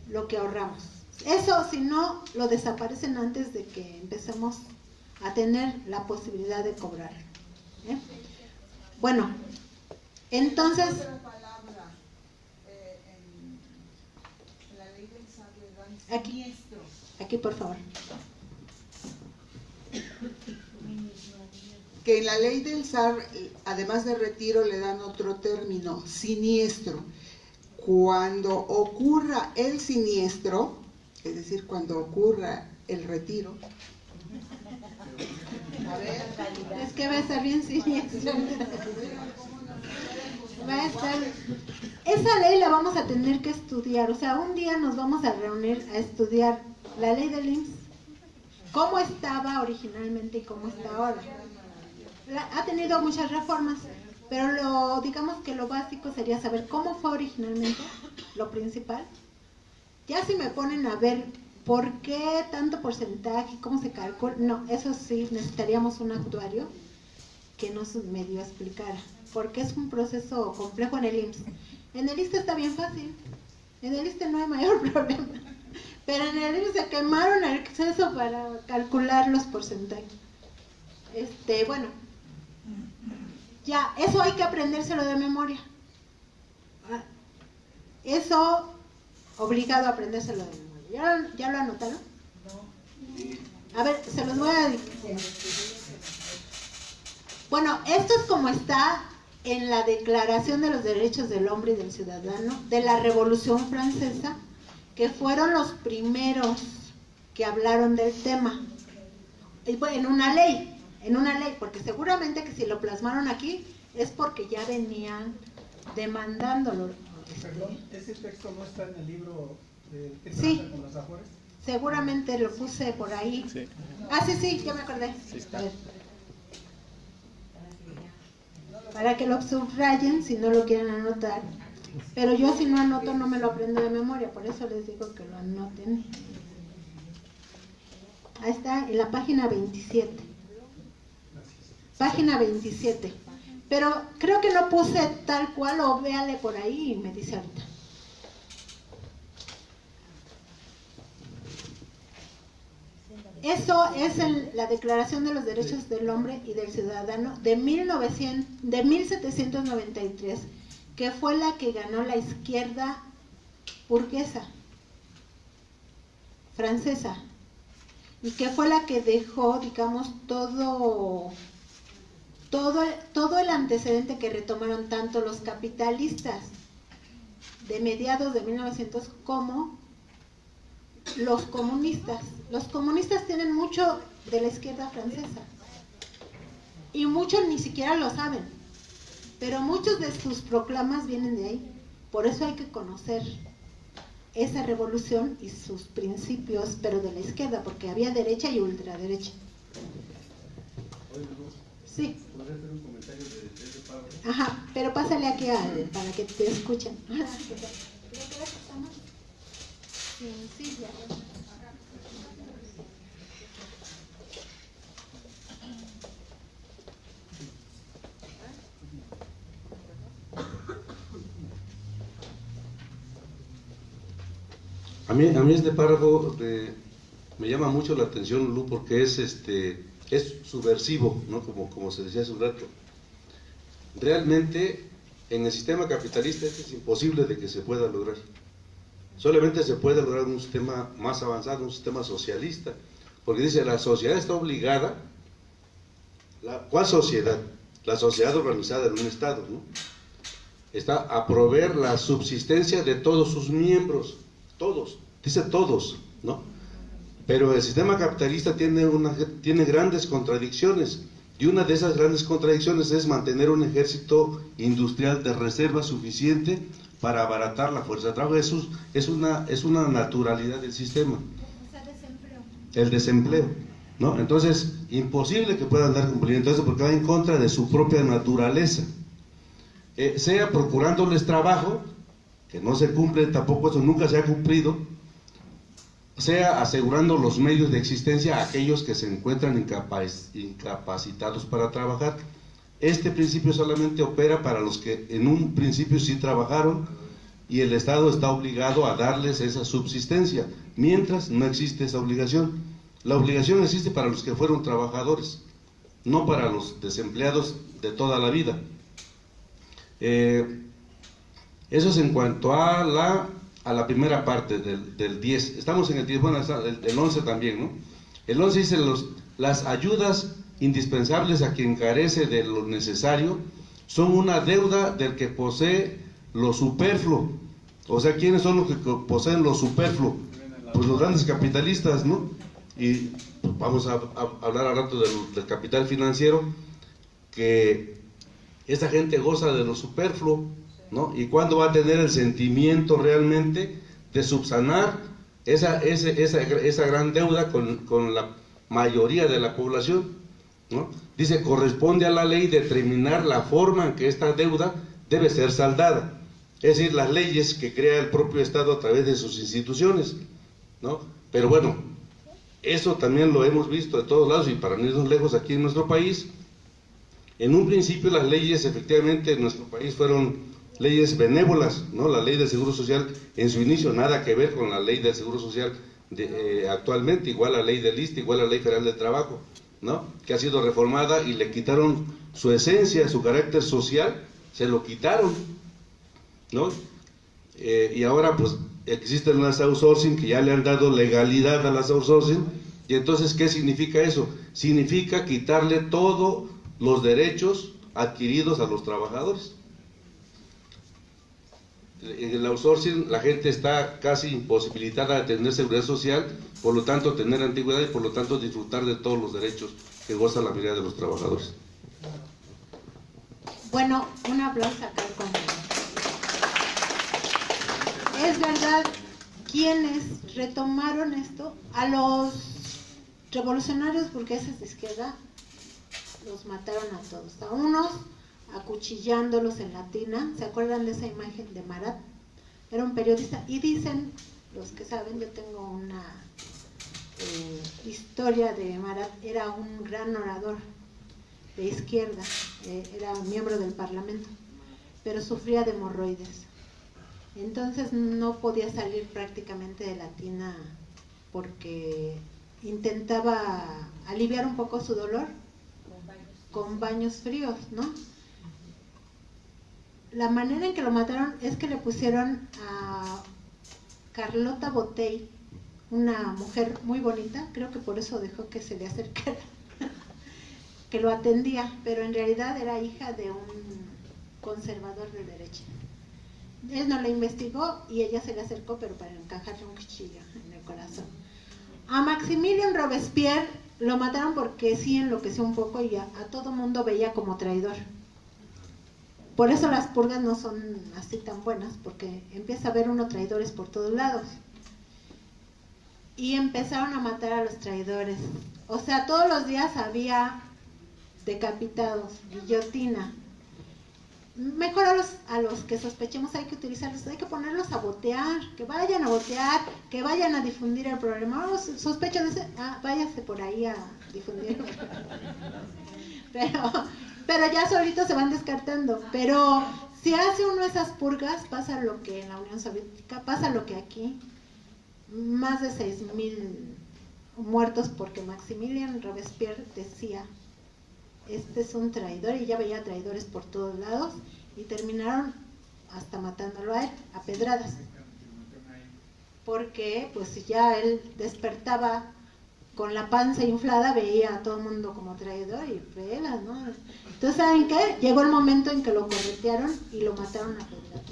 lo que ahorramos. Eso, si no, lo desaparecen antes de que empecemos a tener la posibilidad de cobrar. Bueno, entonces... Aquí por favor.
Que en la ley del SAR, además de retiro, le dan otro término, siniestro. Cuando ocurra el siniestro, es decir, cuando ocurra el retiro,
es que va a estar bien siniestro. Va a estar... Esa ley la vamos a tener que estudiar, o sea, un día nos vamos a reunir a estudiar la ley del IMSS, cómo estaba originalmente y cómo está ahora. Ha tenido muchas reformas, pero digamos que lo básico sería saber cómo fue originalmente, lo principal. Ya si me ponen a ver por qué tanto porcentaje, cómo se calcula, no, eso sí, necesitaríamos un actuario que nos medio explicara, porque es un proceso complejo en el IMSS. En el ISSSTE está bien fácil. En el ISSSTE no hay mayor problema, pero en el IMSS se quemaron el exceso para calcular los porcentajes. Bueno, ya, eso hay que aprendérselo de memoria. Eso, obligado a aprendérselo de memoria. ¿Ya lo anotaron? A ver, se los voy a decir. Bueno, esto es como está en la Declaración de los Derechos del Hombre y del Ciudadano de la Revolución Francesa, que fueron los primeros que hablaron del tema. En una ley, porque seguramente que si lo plasmaron aquí es porque ya venían demandándolo.
Perdón, ¿ese texto no está en el libro que
Sí.
trata con los Afores?
Seguramente lo puse por ahí.
Sí.
Ah, sí, ya me acordé.
Sí está.
A ver. Para que lo subrayen si no lo quieren anotar. Pero yo si no anoto no me lo aprendo de memoria, por eso les digo que lo anoten. Ahí está, en la página 27. Página 27. Pero creo que no puse tal cual, o véale por ahí y me dice ahorita. Eso es la Declaración de los Derechos del Hombre y del Ciudadano de 1793, que fue la que ganó la izquierda burguesa francesa y que fue la que dejó, digamos, todo el antecedente que retomaron tanto los capitalistas de mediados de 1900 como los comunistas. Los comunistas tienen mucho de la izquierda francesa y muchos ni siquiera lo saben, pero muchos de sus proclamas vienen de ahí. Por eso hay que conocer esa revolución y sus principios, pero de la izquierda, porque había derecha y ultraderecha. Sí.
¿Podría hacer un comentario de ese párrafo?
Ajá, pero pásale aquí para que te escuchen. Sencilla.
A mí este párrafo me llama mucho la atención, Lulú, porque es subversivo, ¿no? Como se decía hace un rato. Realmente en el sistema capitalista es imposible de que se pueda lograr. Solamente se puede lograr un sistema más avanzado, un sistema socialista, porque dice la sociedad está obligada. ¿Cuál sociedad? La sociedad organizada en un Estado, ¿no? Está a proveer la subsistencia de todos sus miembros, todos, dice todos, ¿no? Pero el sistema capitalista tiene grandes contradicciones, y una de esas grandes contradicciones es mantener un ejército industrial de reserva suficiente para abaratar la fuerza de trabajo. Eso es una naturalidad del sistema. El desempleo, ¿no? Entonces, imposible que puedan dar cumplimiento a eso porque va en contra de su propia naturaleza. Sea procurándoles trabajo, que no se cumple tampoco, eso nunca se ha cumplido, sea asegurando los medios de existencia a aquellos que se encuentran incapacitados para trabajar. Este principio solamente opera para los que en un principio sí trabajaron y el Estado está obligado a darles esa subsistencia, mientras no existe esa obligación. La obligación existe para los que fueron trabajadores, no para los desempleados de toda la vida. Eso es en cuanto a la primera parte del 10. Estamos en el 10, bueno, el 11 también, ¿no? El 11 dice las ayudas indispensables a quien carece de lo necesario son una deuda del que posee lo superfluo. O sea, ¿quiénes son los que poseen lo superfluo? Pues los grandes capitalistas, ¿no? Y pues, vamos a hablar al rato del capital financiero, que esta gente goza de lo superfluo, ¿no? ¿Y cuándo va a tener el sentimiento realmente de subsanar esa gran deuda con la mayoría de la población, ¿no? Dice, corresponde a la ley determinar la forma en que esta deuda debe ser saldada, es decir, las leyes que crea el propio Estado a través de sus instituciones, ¿no? Pero bueno, eso también lo hemos visto de todos lados, y para no irnos lejos aquí en nuestro país, en un principio las leyes efectivamente en nuestro país fueron leyes benévolas, ¿no? La ley del Seguro Social en su inicio nada que ver con la ley del Seguro Social actualmente, igual la ley del ISSSTE, igual la ley federal del trabajo, ¿no? Que ha sido reformada y le quitaron su esencia, su carácter social, se lo quitaron, ¿no? Y ahora pues existen las outsourcing que ya le han dado legalidad a las outsourcing. Y entonces, ¿qué significa eso? Significa quitarle todos los derechos adquiridos a los trabajadores. En el outsourcing la gente está casi imposibilitada de tener seguridad social, por lo tanto tener antigüedad y por lo tanto disfrutar de todos los derechos que goza la mayoría de los trabajadores.
Bueno, un aplauso acá al compañero. Es verdad, quienes retomaron esto, a los revolucionarios burgueses de izquierda, los mataron a todos, a unos acuchillándolos en la tina. ¿Se acuerdan de esa imagen de Marat? Era un periodista, y dicen, los que saben, yo tengo una historia de Marat, era un gran orador de izquierda, era miembro del parlamento, pero sufría de hemorroides. Entonces no podía salir prácticamente de la tina porque intentaba aliviar un poco su dolor con baños fríos, ¿no? La manera en que lo mataron es que le pusieron a Carlota Botey, una mujer muy bonita, creo que por eso dejó que se le acercara, que lo atendía, pero en realidad era hija de un conservador de derecha. Él no la investigó y ella se le acercó, pero para encajarle un cuchillo en el corazón. A Maximilien Robespierre lo mataron porque sí enloqueció un poco y a todo mundo veía como traidor. Por eso las purgas no son así tan buenas, porque empieza a haber traidores por todos lados. Y empezaron a matar a los traidores. O sea, todos los días había decapitados, guillotina. Mejor a los que sospechemos hay que utilizarlos, hay que ponerlos a botear, que vayan a botear, que vayan a difundir el problema. Oh, sospecho de ese, váyase por ahí a difundir el problema. Pero ya solitos se van descartando. Pero si hace uno esas purgas, pasa lo que en la Unión Soviética, pasa lo que aquí, más de 6,000 muertos porque Maximilien Robespierre decía: este es un traidor, y ya veía traidores por todos lados, y terminaron hasta matándolo a él, a pedradas. Porque pues ya él despertaba con la panza inflada, veía a todo el mundo como traidor y pelas, ¿no? Entonces, ¿saben qué? Llegó el momento en que lo corretearon y lo mataron a pedradas.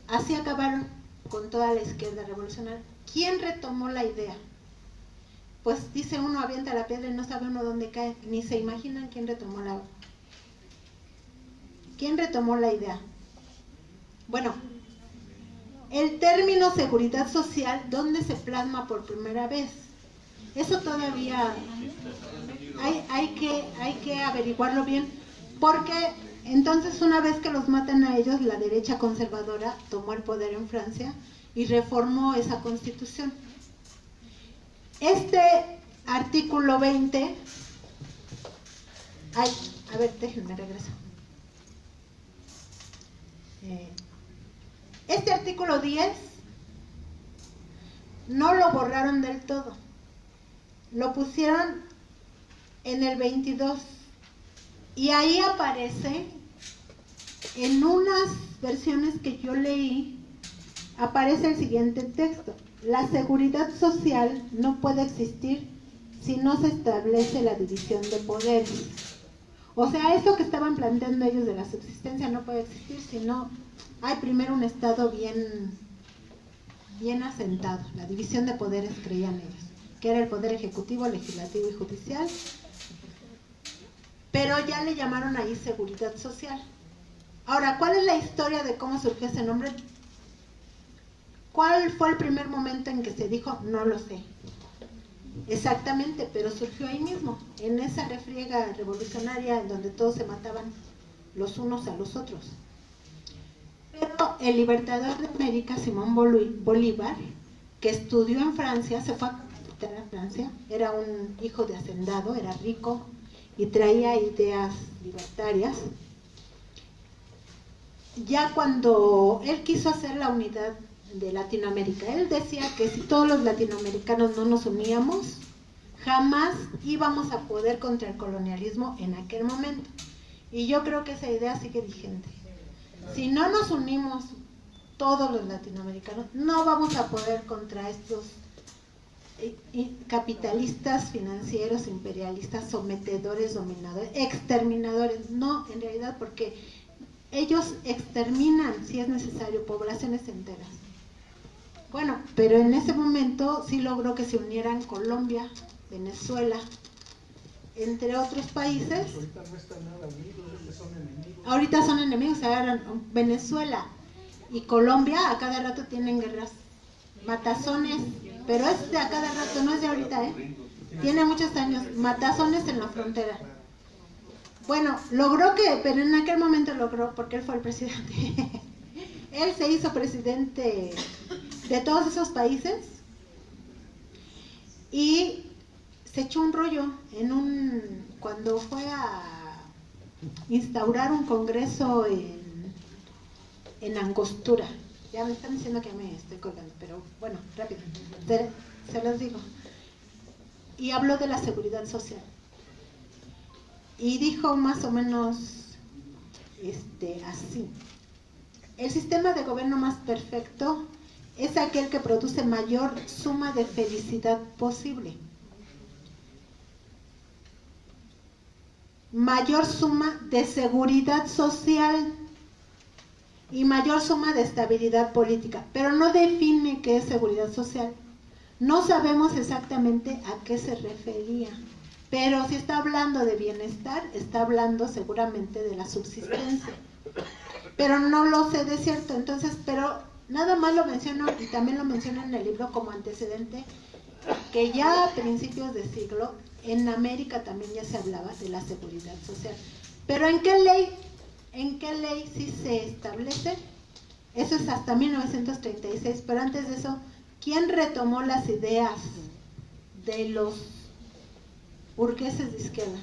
Así acabaron con toda la izquierda revolucionaria. ¿Quién retomó la idea? Pues dice uno, avienta la piedra y no sabe uno dónde cae, ni se imaginan quién retomó la idea. Bueno, el término seguridad social, ¿dónde se plasma por primera vez? Eso todavía hay que averiguarlo bien, porque entonces una vez que los matan a ellos, la derecha conservadora tomó el poder en Francia y reformó esa constitución. Este artículo 20, a ver, déjenme regreso. Este artículo 10 no lo borraron del todo, lo pusieron en el 22 y ahí aparece, en unas versiones que yo leí, aparece el siguiente texto: la seguridad social no puede existir si no se establece la división de poderes. O sea, eso que estaban planteando ellos de la subsistencia no puede existir si no hay primero un Estado bien asentado. La división de poderes, creían ellos, que era el poder ejecutivo, legislativo y judicial. Pero ya le llamaron ahí seguridad social. Ahora, ¿cuál es la historia de cómo surgió ese nombre? ¿Cuál fue el primer momento en que se dijo? No lo sé exactamente, pero surgió ahí mismo, en esa refriega revolucionaria en donde todos se mataban los unos a los otros. Pero el libertador de América, Simón Bolívar, que estudió en Francia, se fue a Francia, era un hijo de hacendado, era rico y traía ideas libertarias. ya cuando él quiso hacer la unidad de Latinoamérica, él decía que si todos los latinoamericanos no nos uníamos, jamás íbamos a poder contra el colonialismo en aquel momento. Y yo creo que esa idea sigue vigente. Si no nos unimos todos los latinoamericanos, no vamos a poder contra estos capitalistas, financieros, imperialistas, sometedores, dominadores, exterminadores. No, en realidad, porque ellos exterminan, si es necesario, poblaciones enteras. Bueno, pero en ese momento sí logró que se unieran Colombia, Venezuela, entre otros países.
Ahorita no están nada unidos, son enemigos.
Ahorita son enemigos, Venezuela y Colombia a cada rato tienen guerras, matazones, pero es de a cada rato, no es de ahorita, tiene muchos años, matazones en la frontera. Bueno, logró que, pero en aquel momento logró, porque él fue el presidente, él se hizo presidente de todos esos países y se echó un rollo cuando fue a instaurar un congreso en Angostura. Ya me están diciendo que me estoy colgando, pero bueno, rápido, se los digo. Y habló de la seguridad social. Y dijo más o menos así: el sistema de gobierno más perfecto es aquel que produce mayor suma de felicidad posible, mayor suma de seguridad social y mayor suma de estabilidad política, pero no define qué es seguridad social. No sabemos exactamente a qué se refería, pero si está hablando de bienestar, está hablando seguramente de la subsistencia, pero no lo sé de cierto. Entonces, pero nada más lo menciono, y también lo menciono en el libro como antecedente, que ya a principios de siglo en América también ya se hablaba de la seguridad social. Pero ¿en qué ley sí se establece? Eso es hasta 1936, pero antes de eso, ¿quién retomó las ideas de los burgueses de izquierda?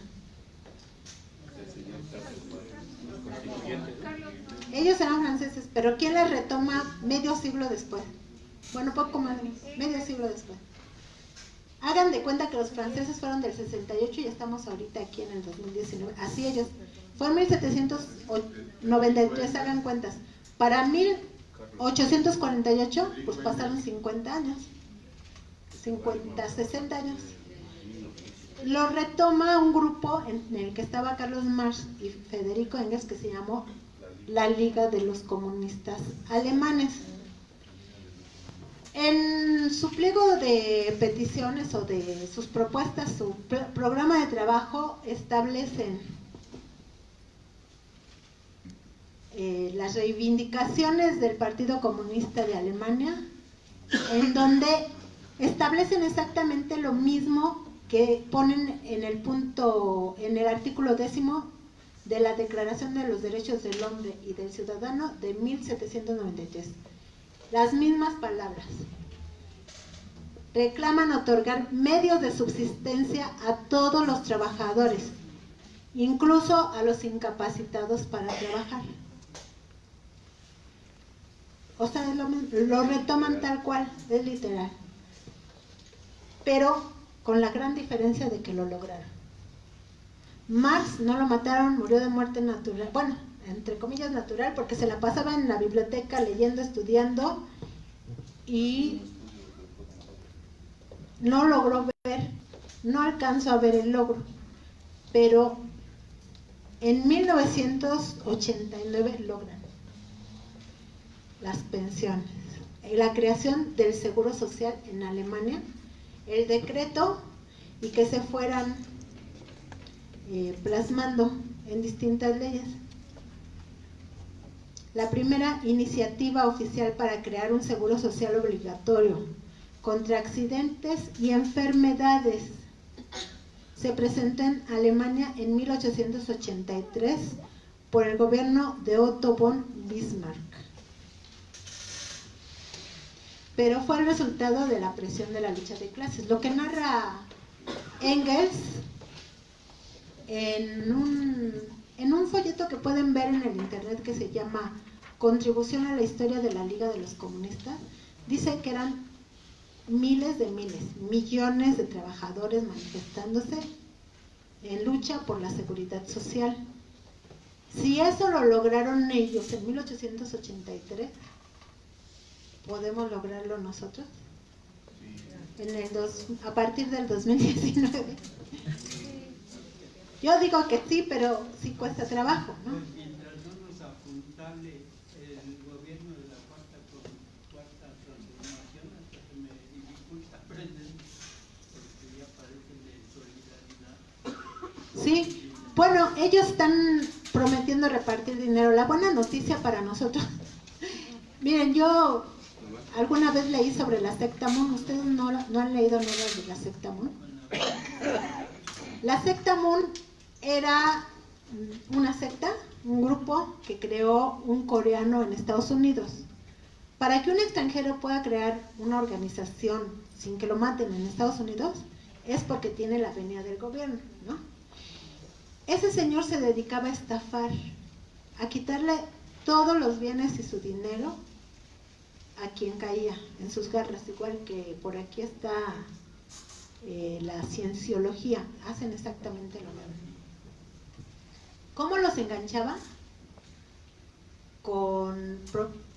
Ellos eran franceses, pero ¿quién las retoma medio siglo después? Bueno, poco más, medio siglo después. Hagan de cuenta que los franceses fueron del 68 y estamos ahorita aquí en el 2019. Así ellos. Fue en 1793, hagan cuentas. Para 1848, pues pasaron 50 años. 60 años. Lo retoma un grupo en el que estaba Carlos Marx y Federico Engels, que se llamó la Liga de los Comunistas Alemanes. En su pliego de peticiones o de sus propuestas, su programa de trabajo, establecen las reivindicaciones del Partido Comunista de Alemania, en donde establecen exactamente lo mismo que ponen en el artículo 10º de la Declaración de los Derechos del Hombre y del Ciudadano de 1793. Las mismas palabras. Reclaman otorgar medios de subsistencia a todos los trabajadores, incluso a los incapacitados para trabajar. O sea, lo retoman tal cual, es literal. Pero con la gran diferencia de que lo lograron. Marx no lo mataron, murió de muerte natural. Bueno, entre comillas natural, porque se la pasaba en la biblioteca leyendo, estudiando, y no logró ver, no alcanzó a ver el logro. Pero en 1989 logran las pensiones, la creación del seguro social en Alemania, el decreto, y que se fueran plasmando en distintas leyes. La primera iniciativa oficial para crear un seguro social obligatorio contra accidentes y enfermedades se presentó en Alemania en 1883 por el gobierno de Otto von Bismarck. Pero fue el resultado de la presión de la lucha de clases. Lo que narra Engels en un folleto que pueden ver en el internet que se llama contribución a la historia de la Liga de los Comunistas, dice que eran millones de trabajadores manifestándose en lucha por la seguridad social. Si eso lo lograron ellos en 1883, ¿podemos lograrlo nosotros? A partir del 2019. Yo digo que sí, pero sí cuesta trabajo, ¿no?
Mientras no nos apuntale el gobierno de la cuarta transformación, hasta se me dificulta aprender, porque ya parecen de solidaridad.
Sí, bueno, ellos están prometiendo repartir dinero. La buena noticia para nosotros, miren, yo alguna vez leí sobre la secta Moon. ¿Ustedes no han leído nada de la secta Moon? La secta Moon era una secta, un grupo que creó un coreano en Estados Unidos. Para que un extranjero pueda crear una organización sin que lo maten en Estados Unidos, es porque tiene la venia del gobierno, ¿no? Ese señor se dedicaba a estafar, a quitarle todos los bienes y su dinero a quien caía en sus garras, igual que por aquí está la cienciología, hacen exactamente lo mismo. ¿Cómo los enganchaba?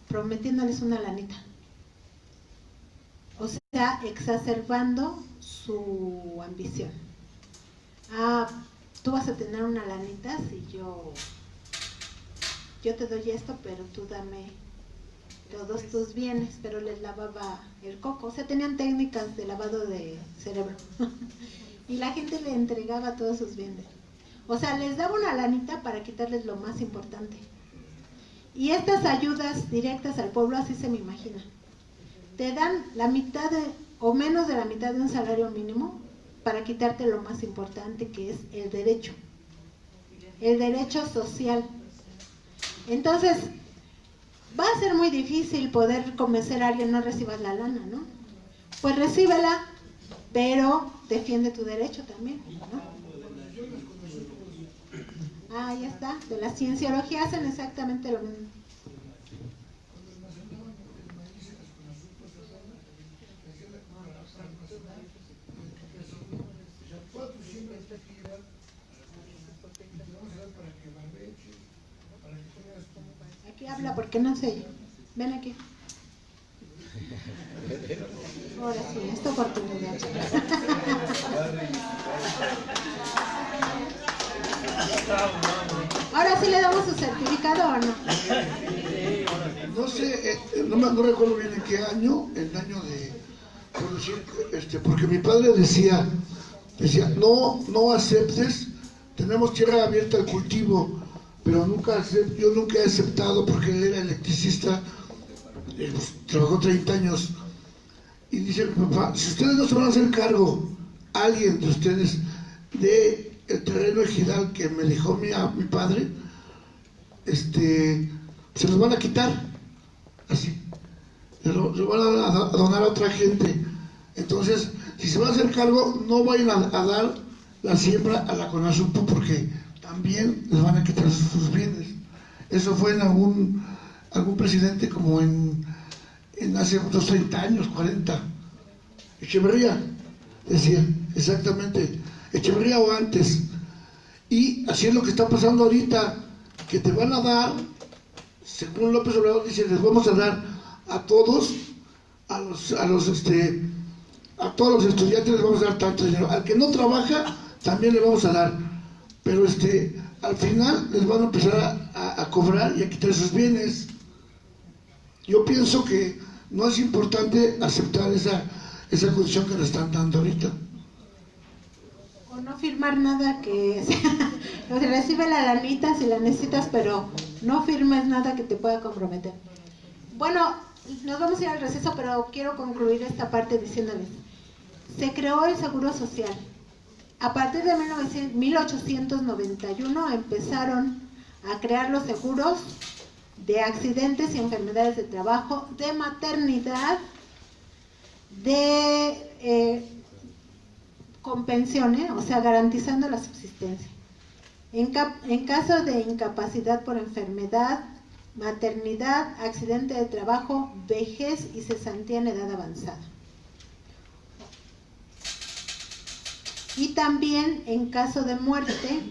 Prometiéndoles una lanita, o sea, exacerbando su ambición. Tú vas a tener una lanita si yo te doy esto, pero tú dame todos tus bienes. Pero les lavaba el coco, o sea, tenían técnicas de lavado de cerebro y la gente le entregaba todos sus bienes, o sea, les daba una lanita para quitarles lo más importante. Y estas ayudas directas al pueblo, así se me imagina, te dan la mitad o menos de la mitad de un salario mínimo para quitarte lo más importante, que es el derecho social. Entonces va a ser muy difícil poder convencer a alguien: no recibas la lana, ¿no? Pues recíbela, pero defiende tu derecho también, ¿no? Ahí está, de la cienciología hacen exactamente lo mismo. Aquí habla porque no sé yo. Ven aquí. Ahora sí, es tu oportunidad. Ahora sí le damos su certificado o no.
No sé, no recuerdo bien en qué año, el año de producir, porque mi padre decía, no aceptes, tenemos tierra abierta al cultivo, pero yo nunca he aceptado, porque él era electricista, trabajó 30 años, y dice mi papá: si ustedes no se van a hacer cargo, alguien de ustedes, de el terreno ejidal que me dejó mi padre, se los van a quitar, así, lo van a donar a otra gente. Entonces, si se van a hacer cargo, no vayan a dar la siembra a la CONASUPO, porque también les van a quitar sus bienes. Eso fue en algún presidente como en hace unos 30 años, 40. Echeverría decía, exactamente, Echeverría o antes. Y así es lo que está pasando ahorita, que te van a dar, según López Obrador dice, les vamos a dar a todos, a todos los estudiantes les vamos a dar tanto dinero. Al que no trabaja también le vamos a dar, pero al final les van a empezar a cobrar y a quitar sus bienes. Yo pienso que no es importante aceptar esa condición que nos están dando ahorita.
O no firmar nada que recibe la lanita si la necesitas, pero no firmes nada que te pueda comprometer. Bueno, nos vamos a ir al receso, pero quiero concluir esta parte diciéndoles: se creó el Seguro Social. A partir de 1891 empezaron a crear los seguros de accidentes y enfermedades de trabajo, de maternidad, con pensiones, o sea, garantizando la subsistencia. En caso de incapacidad por enfermedad, maternidad, accidente de trabajo, vejez y cesantía en edad avanzada. Y también en caso de muerte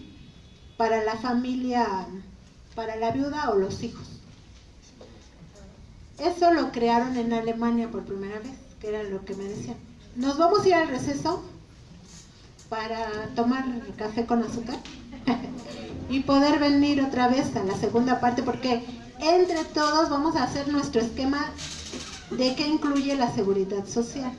para la familia, para la viuda o los hijos. Eso lo crearon en Alemania por primera vez, que era lo que me decían. Nos vamos a ir al receso para tomar café con azúcar y poder venir otra vez a la segunda parte, porque entre todos vamos a hacer nuestro esquema de qué incluye la seguridad social.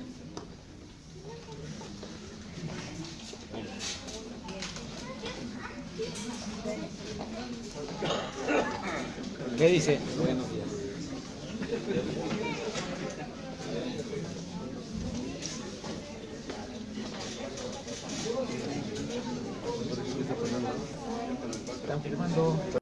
¿Qué dice? Buenos días. Están firmando.